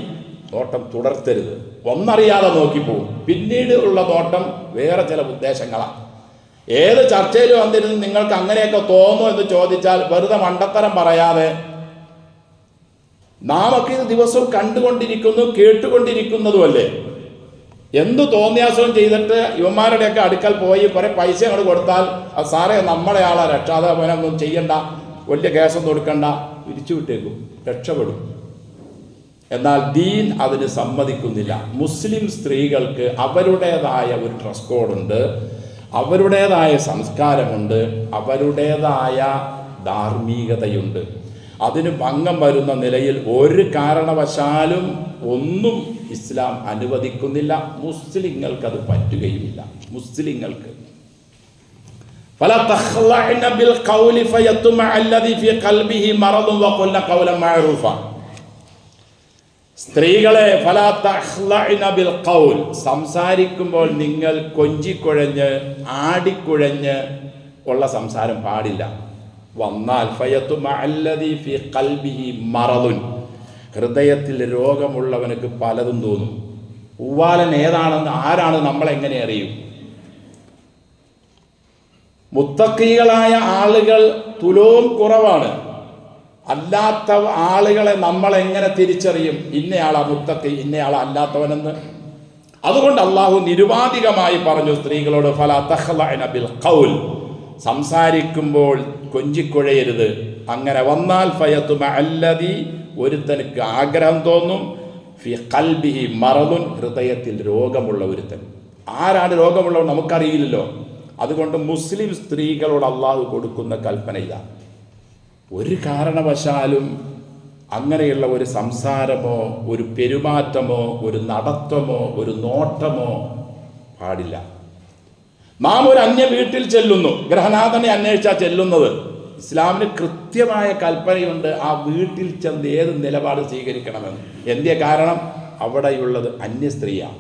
നോട്ടം തുടർത്തരുത്, ഒന്നറിയാതെ നോക്കിപ്പോവും, പിന്നീട് ഉള്ള നോട്ടം വേറെ ചില ഉദ്ദേശങ്ങളാണ്. ഏത് ചർച്ചയിൽ വന്നിരുന്ന് നിങ്ങൾക്ക് അങ്ങനെയൊക്കെ തോന്നുന്നു എന്ന് ചോദിച്ചാൽ വെറുതെ മണ്ടത്തരം പറയാതെ, നാമൊക്കെ ഇത് ദിവസവും കണ്ടുകൊണ്ടിരിക്കുന്നു കേട്ടുകൊണ്ടിരിക്കുന്നതുമല്ലേ, എന്തു തോന്നിയാസവും ചെയ്തിട്ട് യുവന്മാരുടെയൊക്കെ അടുക്കൽ പോയി കുറെ പൈസ അങ്ങോട്ട് കൊടുത്താൽ അത് സാറേ നമ്മളെ ആളാ രക്ഷാതെ അവനൊന്നും ചെയ്യണ്ട, വലിയ കേസൊന്നും കൊടുക്കണ്ട, പിരിച്ചു വിട്ടേക്കും, രക്ഷപ്പെടും. എന്നാൽ ദീൻ അതിന് സമ്മതിക്കുന്നില്ല. മുസ്ലിം സ്ത്രീകൾക്ക് അവരുടേതായ ഒരു ഡ്രസ് കോഡുണ്ട്, അവരുടേതായ സംസ്കാരമുണ്ട്, അവരുടേതായ ധാർമ്മികതയുണ്ട്. അതിന് ഭംഗം വരുന്ന നിലയിൽ ഒരു കാരണവശാലും ഒന്നും ഇസ്ലാം അനുവദിക്കുന്നില്ല. മുസ്ലിങ്ങൾക്കത് പറ്റുകയുമില്ല. മുസ്ലിങ്ങൾക്ക് فلا تخلعن بالقول فيطمع الذي في قلبه مرض وقلن قولا معروفا. സ്ത്രീകളെ ഫലാ തഖ്ലഅന ബിൽ ഖൗൽ, സംസാരിക്കുമ്പോൾ നിങ്ങൾ കൊഞ്ചിക്കുഴഞ്ഞ് ആടിക്കുഴഞ്ഞ് ഉള്ള സംസാരം പാടില്ല. വന്നാൽ ഫയത്തുമഅ അല്ലദീ ഫീ ഖൽബിഹി മറദുൻ, ഹൃദയത്തിൽ രോഗമുള്ളവനക്ക് പലതും തോന്നും. ഉവ്വാലൻ ഏതാണെന്ന് ആരാണ് നമ്മളെങ്ങനെ അറിയും? മുത്തഖീകളായ ആളുകൾ തുലോം കുറവാണ്. അല്ലാത്ത ആളുകളെ നമ്മൾ എങ്ങനെ തിരിച്ചറിയും? ഇന്നയാളാ മുത്തഖി, ഇന്നയാളാ അല്ലാത്തവനെന്ന്. അതുകൊണ്ട് അള്ളാഹു നിരുപാധികമായി പറഞ്ഞു സ്ത്രീകളോട്, ഫലാ തഖ്ലഅന ബിൽ ഖൗൽ, സംസാരിക്കുമ്പോൾ കൊഞ്ചിക്കുഴയരുത്. അങ്ങനെ വന്നാൽ ഫയത്തുമഅ അല്ലദീ, ഒരുത്തനുക്ക് ആഗ്രഹം തോന്നും, ഫി ഖൽബിഹി മറദുൻ, ഹൃദയത്തിൽ രോഗമുള്ള ഒരുത്തൻ. ആരാണ് രോഗമുള്ളവൻ നമുക്കറിയില്ലല്ലോ. അതുകൊണ്ട് മുസ്ലിം സ്ത്രീകളോട് അള്ളാഹു കൊടുക്കുന്ന കൽപ്പന ഇതാ, ഒരു കാരണവശാലും അങ്ങനെയുള്ള ഒരു സംസാരമോ ഒരു പെരുമാറ്റമോ ഒരു നടത്തമോ ഒരു നോട്ടമോ പാടില്ല. നാം ഒരു അന്യ വീട്ടിൽ ചെല്ലുന്നു, ഗ്രഹനാഥനെ അന്വേഷിച്ചാൽ ചെല്ലുന്നത്. ഇസ്ലാമിന് കൃത്യമായ കൽപ്പനയുണ്ട് ആ വീട്ടിൽ ചെന്ന് ഏത് നിലപാട് സ്വീകരിക്കണമെന്ന്. എന്തേ കാരണം? അവിടെയുള്ളത് അന്യ സ്ത്രീയാണ്.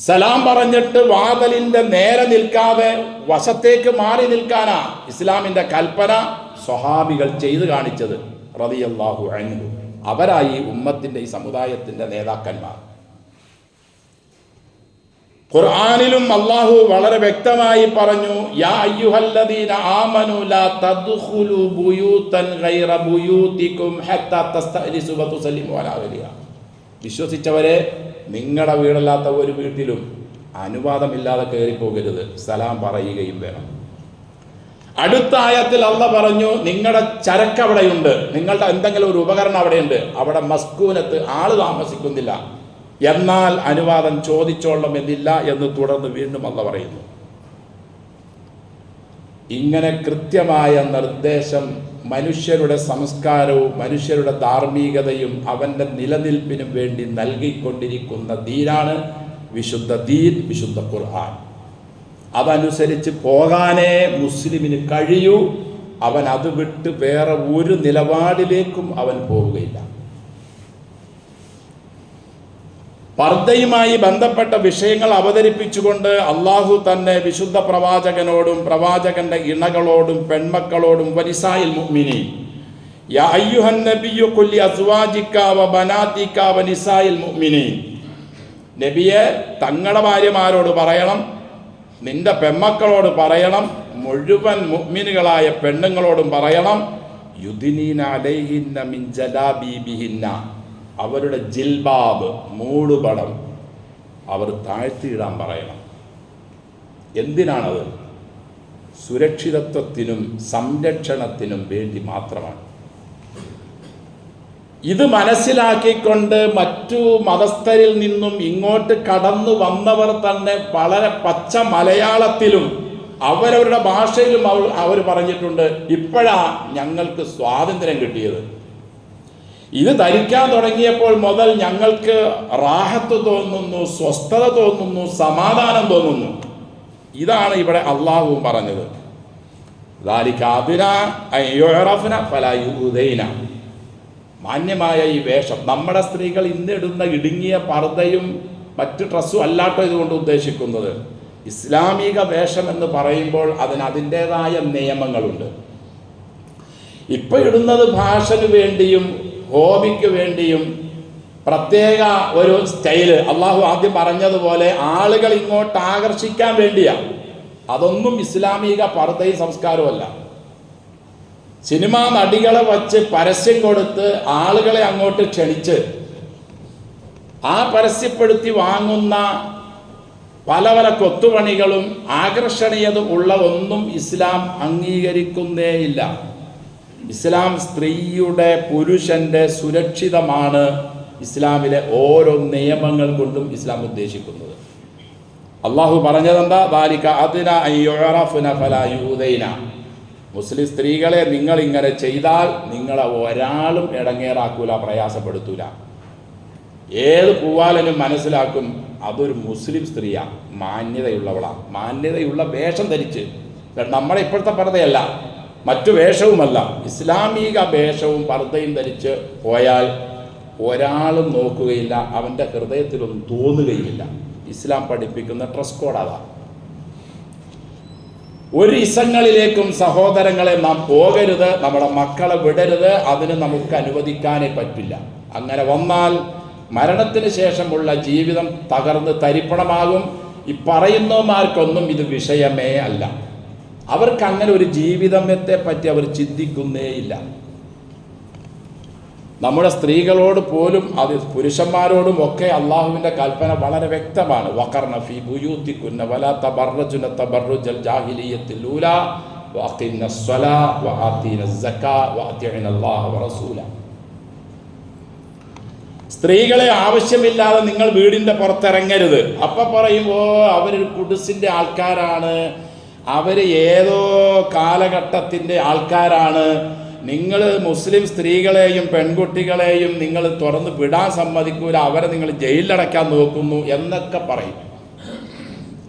സലാം പറഞ്ഞിട്ട് വാതിലിന്റെ നേരെ നിൽക്കാതെ വശത്തേക്ക് മാറി നിൽക്കാനാ ഇസ്ലാമിന്റെ കൽപ്പന. സ്വഹാബികൾ ചെയ്തു കാണിച്ചത് റളിയല്ലാഹു അൻഹു. അവരായി ഉമ്മത്തിന്റെ ഈ സമുദായത്തിന്റെ നേതാക്കന്മാർ. ഖുർആനിലും അല്ലാഹു വളരെ വ്യക്തമായി പറഞ്ഞു, യാ അയ്യുഹല്ലദീന ആമനു ലാ തദ്ഖുലു ബുയൂതൻ ഗൈറ ബുയൂതികും ഹത്താ തസ്തഅനിസു വതുസല്ലിമു അലാ അഹ്ലിഹാ. വിശ്വസിച്ചവരെ, നിങ്ങളുടെ വീടല്ലാത്ത ഒരു വീട്ടിലും അനുവാദമില്ലാതെ കയറിപ്പോകരുത്, സലാം പറയുകയും വേണം. അടുത്ത ആയത്തിൽ അള്ളാഹ് പറഞ്ഞു, നിങ്ങളുടെ ചരക്ക് അവിടെയുണ്ട്, നിങ്ങളുടെ എന്തെങ്കിലും ഒരു ഉപകരണം അവിടെയുണ്ട്, അവിടെ മസ്കൂനത്ത് ആള് താമസിക്കുന്നില്ല, എന്നാൽ അനുവാദം ചോദിച്ചോളണമെന്നില്ല എന്ന് തുടർന്ന് വീണ്ടും അള്ളാഹ് പറയുന്നു. ഇങ്ങനെ കൃത്യമായ നിർദ്ദേശം മനുഷ്യരുടെ സംസ്കാരവും മനുഷ്യരുടെ ധാർമ്മികതയും അവൻ്റെ നിലനിൽപ്പിനും വേണ്ടി നൽകിക്കൊണ്ടിരിക്കുന്ന ദീനാണ് വിശുദ്ധ ദീൻ, വിശുദ്ധ ഖുർആൻ. അതനുസരിച്ച് പോകാനേ മുസ്ലിമിന് കഴിയൂ. അവൻ അത് വിട്ട് വേറെ ഒരു നിലപാടിലേക്കും അവൻ പോവുകയില്ല. പർദ്ദയുമായി ബന്ധപ്പെട്ട വിഷയങ്ങൾ അവതരിപ്പിച്ചുകൊണ്ട് അള്ളാഹു തന്നെ വിശുദ്ധ പ്രവാചകനോടും പ്രവാചകന്റെ ഇണകളോടും പെൺമക്കളോടും വനിസായിൽ മുഅ്മിനീൻ യാ അയ്യുഹൻ നബിയ്യു ഖുൽ അസ്വാജിക വ ബനാതിക വ നിസായിൽ മുഅ്മിനീൻ, നബിയെ തങ്ങളുടെ ഭാര്യമാരോട് പറയണം, നിന്റെ പെൺമക്കളോട് പറയണം, മുഴുവൻ മുഅ്മിനുകളായ പെണ്ണുങ്ങളോടും പറയണം, യുദ്നീന അലൈഹിന്ന മിൻ ജലാബീബിഹിന്ന, അവരുടെ ജിൽബാബ് മൂടുപടം അവർ താഴ്ത്തിയിടാൻ പറയണം. എന്തിനാണത്? സുരക്ഷിതത്വത്തിനും സംരക്ഷണത്തിനും വേണ്ടി മാത്രമാണ്. ഇത് മനസ്സിലാക്കിക്കൊണ്ട് മറ്റു മതസ്ഥരിൽ നിന്നും ഇങ്ങോട്ട് കടന്നു വന്നവർ തന്നെ വളരെ പച്ച മലയാളത്തിലും അവരവരുടെ ഭാഷയിലും അവർ പറഞ്ഞിട്ടുണ്ട്, ഇപ്പോഴാ ഞങ്ങൾക്ക് സ്വാതന്ത്ര്യം കിട്ടിയത്. ഇത് ധരിക്കാൻ തുടങ്ങിയപ്പോൾ മുതൽ ഞങ്ങൾക്ക് റാഹത്ത് തോന്നുന്നു, സ്വസ്ഥത തോന്നുന്നു, സമാധാനം തോന്നുന്നു. ഇതാണ് ഇവിടെ അള്ളാഹു പറഞ്ഞത്. മാന്യമായ ഈ വേഷം, നമ്മുടെ സ്ത്രീകൾ ഇന്നിടുന്ന ഇടുങ്ങിയ പർദ്ദയും മറ്റു ഡ്രസ്സും അല്ലാട്ടോ ഇതുകൊണ്ട് ഉദ്ദേശിക്കുന്നത്. ഇസ്ലാമിക വേഷം എന്ന് പറയുമ്പോൾ അതിന് അതിൻ്റെതായ നിയമങ്ങളുണ്ട്. ഇപ്പൊ ഇടുന്നത് ഭാഷന് വേണ്ടിയും ഹോബിക്ക് വേണ്ടിയും പ്രത്യേക ഒരു സ്റ്റൈല്, അള്ളാഹു ആദ്യം പറഞ്ഞതുപോലെ ആളുകൾ ഇങ്ങോട്ട് ആകർഷിക്കാൻ വേണ്ടിയാ. അതൊന്നും ഇസ്ലാമിക പർദ്ദയും സംസ്കാരമല്ല. സിനിമാ നടികളെ വച്ച് പരസ്യം കൊടുത്ത് ആളുകളെ അങ്ങോട്ട് ക്ഷണിച്ച് ആ പരസ്യപ്പെടുത്തി വാങ്ങുന്ന പല പല കൊത്തുപണികളും ആകർഷണീയതും ഉള്ള ഒന്നും ഇസ്ലാം അംഗീകരിക്കുന്നേയില്ല. ഇസ്ലാം സ്ത്രീയുടെ പുരുഷന്റെ സുരക്ഷിതമാണ് ഇസ്ലാമിലെ ഓരോ നിയമങ്ങൾ കൊണ്ടും ഇസ്ലാം ഉദ്ദേശിക്കുന്നത്. അള്ളാഹു പറഞ്ഞതെന്താ? ദാലിക അദ്ന അൻ യുഅറഫ്ന ഫലാ യുദൈന, മുസ്ലിം സ്ത്രീകളെ നിങ്ങൾ ഇങ്ങനെ ചെയ്താൽ നിങ്ങളെ ഒരാളും ഇടങ്ങേറാക്കൂല, പ്രയാസപ്പെടുത്തൂല. ഏത് പൂവാലനും മനസ്സിലാക്കും അതൊരു മുസ്ലിം സ്ത്രീയാ, മാന്യതയുള്ളവളാ, മാന്യതയുള്ള വേഷം ധരിച്ച്. നമ്മളെ ഇപ്പോഴത്തെ പർദ്ദയല്ല, മറ്റു വേഷവുമല്ല, ഇസ്ലാമിക വേഷവും പർദ്ദയും ധരിച്ച് പോയാൽ ഒരാളും നോക്കുകയില്ല, അവൻ്റെ ഹൃദയത്തിലൊന്നും തോന്നുകയില്ല. ഇസ്ലാം പഠിപ്പിക്കുന്ന ഡ്രസ് കോഡ് അതാ. ഒരു ഇസങ്ങളിലേക്കും സഹോദരങ്ങളെ നാം പോകരുത്, നമ്മുടെ മക്കളെ വിടരുത്, അതിന് നമുക്ക് അനുവദിക്കാനേ പറ്റില്ല. അങ്ങനെ വന്നാൽ മരണത്തിന് ശേഷമുള്ള ജീവിതം തകർന്ന് തരിപ്പണമാകും. ഈ പറയുന്നവന്മാർക്കൊന്നും ഇത് വിഷയമേ അല്ല. അവർക്ക് അങ്ങനെ ഒരു ജീവിതത്തെ പറ്റി അവർ ചിന്തിക്കുന്നേയില്ല. നമ്മുടെ സ്ത്രീകളോട് പോലും അത് പുരുഷന്മാരോടും ഒക്കെ അള്ളാഹുവിൻ്റെ കൽപ്പന വളരെ വ്യക്തമാണ്. വഖർന ഫീ ബുയൂതികുന്ന വലാ തബറജുന തബറുജൽ ജാഹിലിയ്യത്തിൽ ഊലാ വഅഖിംന സ്വലാ വആതീന സക്കാ വഅതിഅന അല്ലാഹ വറസൂല. സ്ത്രീകളെ ആവശ്യമില്ലാതെ നിങ്ങൾ വീടിൻ്റെ പുറത്തിറങ്ങരുത്. അപ്പം പറയുമ്പോൾ അവരൊരു കുടുസിൻ്റെ ആൾക്കാരാണ്, അവർ ഏതോ കാലഘട്ടത്തിൻ്റെ ആൾക്കാരാണ്, നിങ്ങൾ മുസ്ലിം സ്ത്രീകളെയും പെൺകുട്ടികളെയും നിങ്ങൾ തുറന്ന് വിടാൻ സമ്മതിക്കൂല, അവരെ നിങ്ങൾ ജയിലിലടയ്ക്കാൻ നോക്കുന്നു എന്നൊക്കെ പറയും.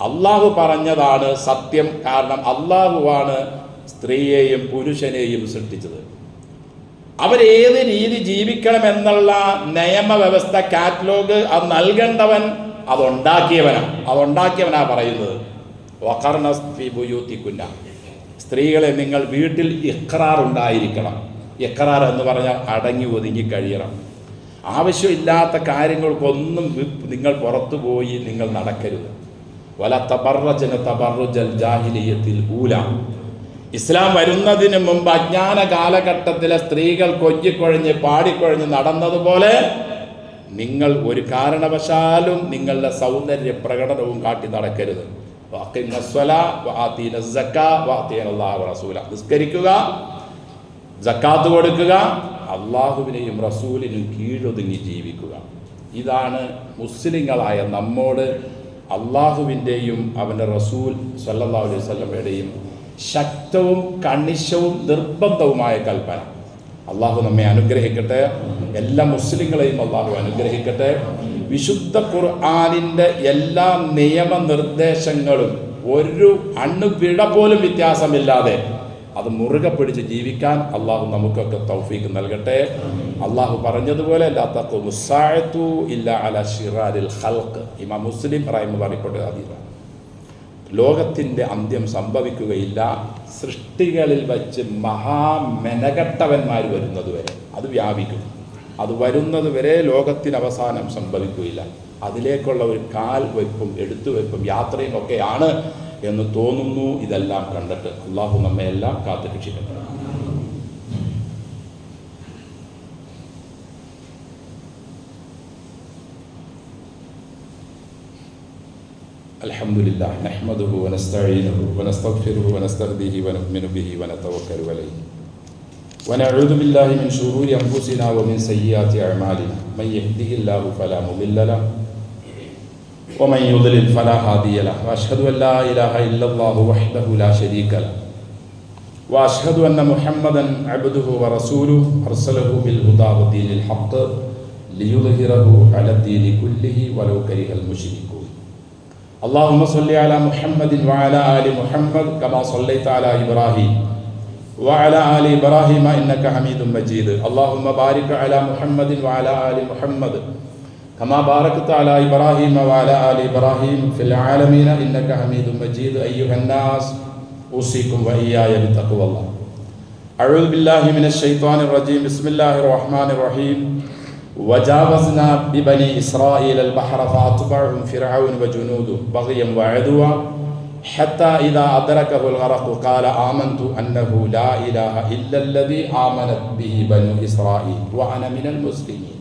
അള്ളാഹു പറഞ്ഞതാണ് സത്യം. കാരണം അള്ളാഹുവാണ് സ്ത്രീയെയും പുരുഷനെയും സൃഷ്ടിച്ചത്. അവരേത് രീതി ജീവിക്കണമെന്നുള്ള നിയമവ്യവസ്ഥ കാറ്റലോഗ് അത് നൽകേണ്ടവൻ അതുണ്ടാക്കിയവനാ പറയുന്നത്. വഖർന ഫീ ബുയൂതികുന്ന, സ്ത്രീകളെ നിങ്ങൾ വീട്ടിൽ ഇഖ്റാർ ഉണ്ടായിരിക്കണം. ഇഖ്റാർ എന്ന് പറഞ്ഞാൽ അടങ്ങി ഒതുങ്ങി കഴിയണം. ആവശ്യമില്ലാത്ത കാര്യങ്ങൾക്കൊന്നും നിങ്ങൾ പുറത്തു പോയി നിങ്ങൾ നടക്കരുത്. വല തബറജന തബറുജൽ ജാഹിലിയ്യത്തിൽ ഊല, ഇസ്ലാം വരുന്നതിന് മുമ്പ് അജ്ഞാന കാലഘട്ടത്തിലെ സ്ത്രീകൾ കൊഞ്ചിക്കൊഴഞ്ഞ് പാടിക്കൊഴഞ്ഞ് നടന്നതുപോലെ നിങ്ങൾ ഒരു കാരണവശാലും നിങ്ങളുടെ സൗന്ദര്യ പ്രകടനവും കാട്ടി നടക്കരുത്. നിസ്കരിക്കുക, സക്കാത്ത് കൊടുക്കുക, അള്ളാഹുവിനെയും റസൂലിനും കീഴൊതുങ്ങി ജീവിക്കുക. ഇതാണ് മുസ്ലിങ്ങളായ നമ്മോട് അള്ളാഹുവിൻ്റെയും അവൻ്റെ റസൂൽ സല്ലല്ലാഹു അലൈഹി വസല്ലമയുടെയും ശക്തവും കണിശവും നിർബന്ധവുമായ കൽപ്പന. അള്ളാഹു നമ്മെ അനുഗ്രഹിക്കട്ടെ, എല്ലാ മുസ്ലിങ്ങളെയും അള്ളാഹു അനുഗ്രഹിക്കട്ടെ. വിശുദ്ധ ഖുർആനിൻ്റെ എല്ലാ നിയമനിർദ്ദേശങ്ങളും ഒരു അണുവിട പോലും വ്യത്യാസമില്ലാതെ അത് മുറുകെ പിടിച്ച് ജീവിക്കാൻ അള്ളാഹു നമുക്കൊക്കെ തൗഫീഖ് നൽകട്ടെ. അള്ളാഹു പറഞ്ഞതുപോലെ ഇമാം മുസ്ലിം പറയപ്പെട്ട ഹദീസാണ്. ലോകത്തിൻ്റെ അന്ത്യം സംഭവിക്കുകയില്ല സൃഷ്ടികളിൽ വച്ച് മഹാമെനകെട്ടവന്മാർ വരുന്നത് വരെ. അത് വ്യാപിക്കും. അത് വരുന്നത് വരെ ലോകത്തിന് അവസാനം സംഭവിക്കുകയില്ല. അതിലേക്കുള്ള ഒരു കാൽ വെപ്പും എടുത്തുവെപ്പും യാത്രയും ഒക്കെയാണ് എന്ന് തോന്നുന്നു. ഇതെല്ലാം കണ്ടിട്ട് അള്ളാഹു നമ്മെ എല്ലാം കാത്തുരക്ഷിക്കട്ടെ. അൽഹംദുലില്ലാഹ് നഹ്മദുഹു വനസ്തഈനുഹു വനസ്തഗ്ഫിറുഹു വനസ്തഹ്ദിഹി വനുഅ്മിനു ബിഹി വനതവക്കലു അലൈഹി വനഊദു ബില്ലാഹി മിൻ ശുറൂരി അൻഫുസിനാ വമിൻ സയ്യിആതി അഅ്മാലിനാ മൻ യഹ്ദിഹില്ലാഹു ഫലാ മുളില്ല ലഹു വമൻ യുദ്ലിൽ ഫലാ ഹാദിയ ലഹു വഅശ്ഹദു അൻ ലാ ഇലാഹ ഇല്ലല്ലാഹു വഹ്ദഹു ലാ ശരീക ലഹു വഅശ്ഹദു അന്ന മുഹമ്മദൻ അബ്ദുഹു വറസൂലുഹു അർസലഹു ബിൽ ഹുദാ വദീനിൽ ഹഖ് ലിയുദ്ഹിറഹു അലദ്ദീനി കുല്ലിഹി വലൗ കരിഹൽ മുശ്രികൂൻ. اللهم صل على محمد وعلى آل محمد كما صليت على إبراهيم وعلى آل إبراهيم إنك حميد مجيد. اللهم بارك على محمد وعلى آل محمد كما باركت على إبراهيم وعلى آل إبراهيم في العالمين إنك حميد مجيد. أيها الناس أوصيكم وإياي بتقوى الله. أعوذ بالله من الشيطان الرجيم. بسم الله الرحمن الرحيم. وجاوزنا ببني إسرائيل البحر فأتبعهم فرعون وجنوده بغيا وعدوا حتى إذا أدركه الغرق قال آمنت أنه لا إله إلا الذي آمنت به بنو إسرائيل وأنا من المسلمين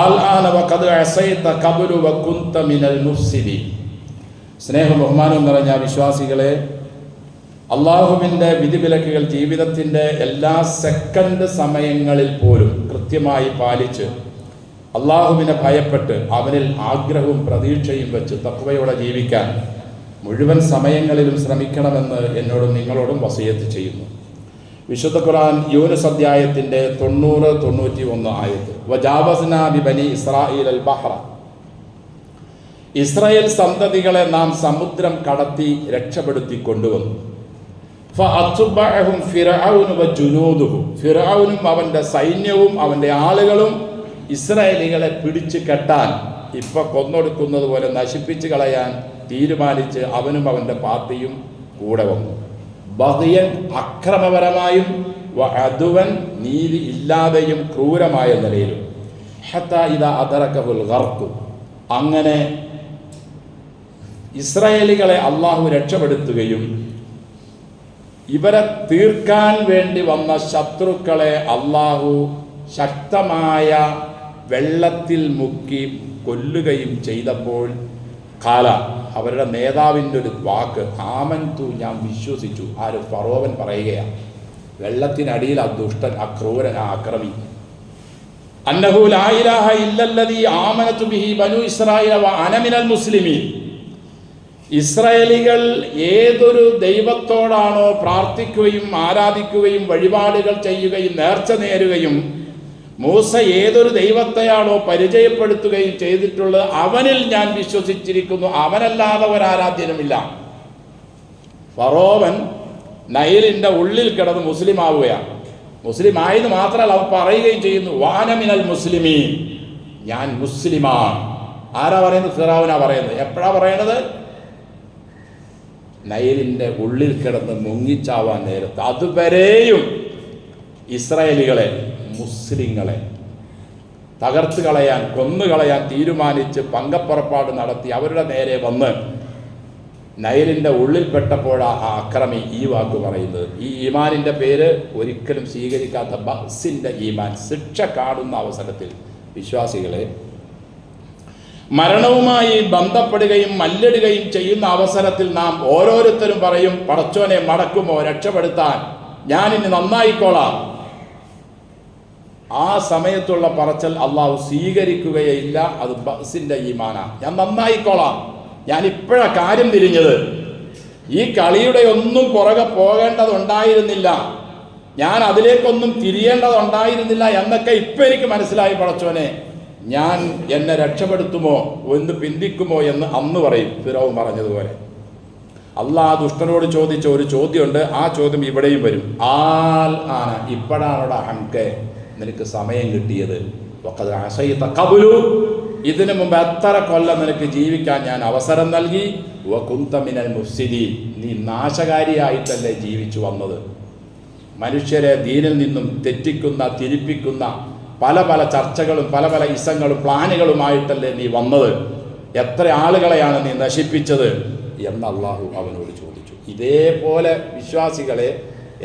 الآن وقد عصيت قبل وكنت من المفسدين. സ്നേഹം ബഹുമാനം നിറഞ്ഞ വിശ്വാസികളെ, അള്ളാഹുവിൻ്റെ വിധിവിലക്കുകൾ ജീവിതത്തിൻ്റെ എല്ലാ സെക്കൻഡ് സമയങ്ങളിൽ പോലും കൃത്യമായി പാലിച്ച് അള്ളാഹുവിനെ ഭയപ്പെട്ട് അവനിൽ ആഗ്രഹവും പ്രതീക്ഷയും വെച്ച് തഖ്വയോടെ ജീവിക്കാൻ മുഴുവൻ സമയങ്ങളിലും ശ്രമിക്കണമെന്ന് എന്നോടും നിങ്ങളോടും വസിയത്ത് ചെയ്യുന്നു. വിശുദ്ധ ഖുർആൻ യൂനുസ് അധ്യായത്തിൻ്റെ 90-91 ആയത്ത്. വജാവസ്നാ ബിബനി ഇസ്രായീൽ അൽ ബഹ്റ. ഇസ്രായേൽ സന്തതികളെ നാം സമുദ്രം കടത്തി രക്ഷപ്പെടുത്തി കൊണ്ടുവന്നു. ഫഅത്ബഅഹും ഫിർഔന വജുനൂദുഹു. ഫിർഔനും അവൻ്റെ സൈന്യവും അവൻ്റെ ആളുകളും ഇസ്രായേലികളെ പിടിച്ചു കെട്ടാൻ, ഇപ്പൊ കൊന്നൊടുക്കുന്നത് പോലെ നശിപ്പിച്ചു കളയാൻ തീരുമാനിച്ച് അവനും അവൻ്റെ പാർട്ടിയും കൂടെ വന്നു. ബഗ്യൻ അക്രമപരമായും വഅദ്വൻ നീതി ഇല്ലാതെയും ക്രൂരമായ നിലയിലും. ഹത്താ ഇദാ അദറകഹുൽ ഗർഖ്. അങ്ങനെ ഇസ്രായേലികളെ അള്ളാഹു രക്ഷപ്പെടുത്തുകയും ഇവരെ തീർക്കാൻ വേണ്ടി വന്ന ശത്രുക്കളെ അള്ളാഹു ശക്തമായ വെള്ളത്തിൽ മുക്കി കൊല്ലുകയും ചെയ്തപ്പോൾ കാല അവരുടെ നേതാവിൻ്റെ ഒരു വാക്ക് ആമൻതു, ഞാൻ വിശ്വസിച്ചു. ആര്? ഫറോവൻ പറയുകയാണ്. വെള്ളത്തിനടിയിൽ ആ ദുഷ്ടൻ, ആ ക്രൂരൻ, ആ അക്രമി. അന്നഹു ലാ ഇലാഹ ഇല്ലല്ലദീ ആമനതു ബിഹി ബനു ഇസ്രായീല വ അന മിനൽ മുസ്ലിമീൻ. ഇസ്രായേലികൾ ഏതൊരു ദൈവത്തോടാണോ പ്രാർത്ഥിക്കുകയും ആരാധിക്കുകയും വഴിപാടുകൾ ചെയ്യുകയും നേർച്ച നേരുകയും മൂസ ഏതൊരു ദൈവത്തെയാണോ പരിചയപ്പെടുത്തുകയും ചെയ്തിട്ടുള്ളത് അവനിൽ ഞാൻ വിശ്വസിച്ചിരിക്കുന്നു, അവനല്ലാതെ ഒരാരാധ്യനുമില്ല. ഫറോവൻ നൈലിൻ്റെ ഉള്ളിൽ കിടന്ന് മുസ്ലിം ആവുകയാണ്. മുസ്ലിം ആയത് മാത്രമല്ല, അവൻ പറയുകയും ചെയ്യുന്നു വാന മിനൽ മുസ്ലിമീൻ, ഞാൻ മുസ്ലിമാണ്. ആരാ പറയുന്നത്? ഫിറഔനാ പറയുന്നത്. എപ്പോഴാ പറയണത്? നൈലിൻ്റെ ഉള്ളിൽ കിടന്ന് മുങ്ങിച്ചാവാൻ നേരത്ത്. അതുവരെയും ഇസ്രായേലികളെ, മുസ്ലിങ്ങളെ തകർത്ത് കളയാൻ, കൊന്നുകളയാൻ തീരുമാനിച്ച് പങ്കപ്പുറപ്പാട് നടത്തി അവരുടെ നേരെ വന്ന് നൈലിൻ്റെ ഉള്ളിൽപ്പെട്ടപ്പോഴാണ് ആ അക്രമി ഈ വാക്ക് പറയുന്നത്. ഈ ഈമാനിൻ്റെ പേര് ഒരിക്കലും സ്വീകരിക്കാത്ത ബഅ്സിൻ്റെ ഈമാൻ. ശിക്ഷ കാണുന്ന അവസരത്തിൽ വിശ്വാസികളെ, മരണവുമായി ബന്ധപ്പെടുകയും മല്ലിടുകയും ചെയ്യുന്ന അവസരത്തിൽ നാം ഓരോരുത്തരും പറയും, പടച്ചോനെ മടക്കുമോ, രക്ഷപ്പെടുത്താൻ ഞാനിനി നന്നായിക്കോളാം. ആ സമയത്തുള്ള പറച്ചൽ അള്ളാഹു സ്വീകരിക്കുകയില്ല. അത് ബഅസിന്റെ ഈമാനാ. ഞാൻ നന്നായിക്കോളാം, ഞാൻ ഇപ്പോഴാണ് കാര്യം തിരിഞ്ഞത്, ഈ കളിയുടെ ഒന്നും പുറകെ പോകേണ്ടതുണ്ടായിരുന്നില്ല, ഞാൻ അതിലേക്കൊന്നും തിരിയേണ്ടതുണ്ടായിരുന്നില്ല എന്നൊക്കെ ഇപ്പം എനിക്ക് മനസ്സിലായി പടച്ചോനെ, ഞാൻ എന്നെ രക്ഷപ്പെടുത്തുമോ ഒന്ന് പിന്തിക്കുമോ എന്ന് അന്ന് പറയും. ഫിറഔൻ പറഞ്ഞതുപോലെ. അള്ളാഹ് ദുഷ്ടനോട് ചോദിച്ച ഒരു ചോദ്യമുണ്ട്, ആ ചോദ്യം ഇവിടെയും വരും. ആൽ ആന, ഇപ്പോഴാണോടാ ഹംകെ നിനക്ക് സമയം കിട്ടിയത്? ഇതിനു മുമ്പ് എത്ര കൊല്ലം നിനക്ക് ജീവിക്കാൻ ഞാൻ അവസരം നൽകി. വകുന്ത മിനൽ മുഫ്സിദീൻ, നീ നാശകാരിയായിട്ടല്ലേ ജീവിച്ചു വന്നത്. മനുഷ്യരെ ദീനിൽ നിന്നും തെറ്റിക്കുന്ന, തിരിപ്പിക്കുന്ന പല പല ചർച്ചകളും പല പല ഇസങ്ങളും പ്ലാനുകളുമായിട്ടല്ലേ നീ വന്നത്. എത്ര ആളുകളെയാണ് നീ നശിപ്പിച്ചത് എന്ന് അള്ളാഹു അവനോട് ചോദിച്ചു. ഇതേപോലെ വിശ്വാസികളെ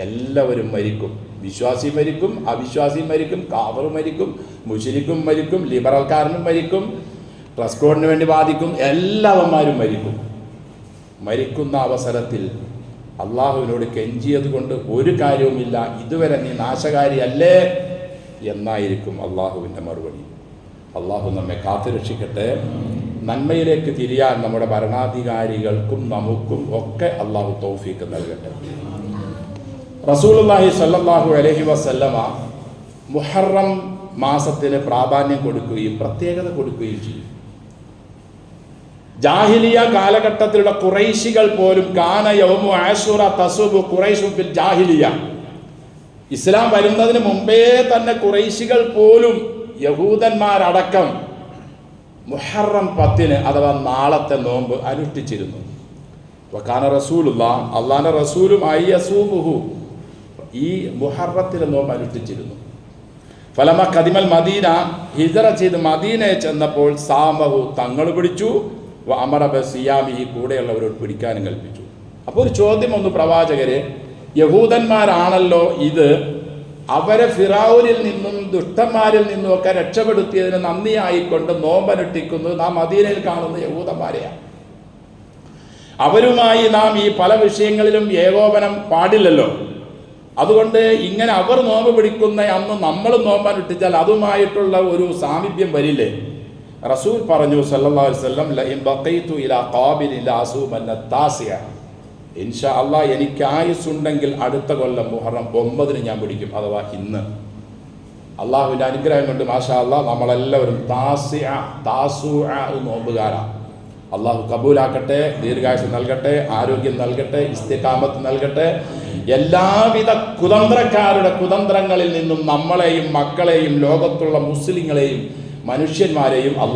എല്ലാവരും മരിക്കും. വിശ്വാസി മരിക്കും, അവിശ്വാസി മരിക്കും, കാഫർ മരിക്കും, മുശ്രിക്കും മരിക്കും, ലിബറൽക്കാരനും മരിക്കും, ഡ്രസ് കോഡിന് വേണ്ടി വാദിക്കും, എല്ലാവന്മാരും മരിക്കും. മരിക്കുന്ന അവസരത്തിൽ അള്ളാഹുവിനോട് കെഞ്ചിയത് കൊണ്ട് ഒരു കാര്യവുമില്ല, ഇതുവരെ നീ നാശകാരിയല്ലേ എന്നായിരിക്കും അള്ളാഹുവിൻ്റെ മറുപടി. അള്ളാഹു നമ്മെ കാത്തുരക്ഷിക്കട്ടെ. നന്മയിലേക്ക് തിരിയാൻ നമ്മുടെ ഭരണാധികാരികൾക്കും നമുക്കും ഒക്കെ അള്ളാഹു തൗഫീക്ക് നൽകട്ടെ. റസൂലുള്ളാഹി സ്വല്ലല്ലാഹു അലൈഹി വസല്ലമ മുഹറം മാസത്തിന് പ്രാധാന്യം കൊടുക്കുകയും പ്രത്യേകത കൊടുക്കുകയും ചെയ്യും. ജാഹിലിയ കാലഘട്ടത്തിലുള്ള ഖുറൈശികൾ പോലും കാന യൗമു ആശുറ തസുബു ഖുറൈശു ഫിൽ ജാഹിലിയ, ഇസ്ലാം വരുന്നതിന് മുമ്പേ തന്നെ ഖുറൈശികൾ പോലും യഹൂദന്മാരടക്കം മുഹറം 10 അഥവാ നാളത്തെ നോമ്പ് അനുഷ്ഠിച്ചിരുന്നു. വകാന റസൂലുള്ളാഹ്, അള്ളാഹുവിൻ്റെ റസൂലും യസൂമുഹു, ഈ മുഹറത്തിലെ നോമ്പ് അനുഷ്ഠിച്ചിരുന്നു. ഫലമ ഖദിമൽ മദീന, ഹിജറ ചെയ്ത് മദീനയെ ചെന്നപ്പോൾ സാമഹു, തങ്ങൾ പിടിച്ചു, അമറ ബസിയാമിഹി, കൂടെയുള്ളവരോട് പിടിക്കാനും കൽപ്പിച്ചു. അപ്പോൾ ഒരു ചോദ്യം ഒന്ന്, പ്രവാചകരെ, യഹൂദന്മാരാണല്ലോ ഇത്, അവരെ ഫിറഔനിൽ നിന്നും ദുഷ്ടന്മാരിൽ നിന്നും ഒക്കെ രക്ഷപ്പെടുത്തിയതിന് നന്ദിയായിക്കൊണ്ട് നോമ്പനുഷ്ഠിക്കുന്നത് നാം മദീനയിൽ കാണുന്ന യഹൂദന്മാരെയാണ്. അവരുമായി നാം ഈ പല വിഷയങ്ങളിലും ഏകോപനം പാടില്ലല്ലോ. അതുകൊണ്ട് ഇങ്ങനെ അവർ നോമ്പ് പിടിക്കുന്ന അന്ന് നമ്മൾ നോമ്പനുഷ്ഠിച്ചാൽ അതുമായിട്ടുള്ള ഒരു സാമീപ്യം വരില്ലേ? റസൂൽ പറഞ്ഞു സല്ലല്ലാഹു അലൈഹി വസല്ലം, ലഇൻ ബഖൈതു ഇലാ ഖാബിലിൻ ലഅസൂമന്ന താസിയ, ഇൻഷാ അല്ലാഹ് എനിക്ക് ആയുസ്സുണ്ടെങ്കിൽ അടുത്ത കൊല്ലം മുഹറം 9 ഞാൻ പിടിക്കും, അഥവാ ഇന്ന്. അള്ളാഹുവിൻ്റെ അനുഗ്രഹം കൊണ്ട് മാഷാ അല്ലാഹ് നമ്മളെല്ലാവരും താസുഅ നോമ്പുകാരാണ്. അള്ളാഹു കബൂലാക്കട്ടെ, ദീർഘായുസ് നൽകട്ടെ, ആരോഗ്യം നൽകട്ടെ, ഇസ്തിഖാമത്ത് നൽകട്ടെ. എല്ലാവിധ കുതന്ത്രക്കാരുടെ കുതന്ത്രങ്ങളിൽ നിന്നും നമ്മളെയും മക്കളെയും ലോകത്തുള്ള മുസ്ലിങ്ങളെയും മനുഷ്യന്മാരെയും അള്ളാഹു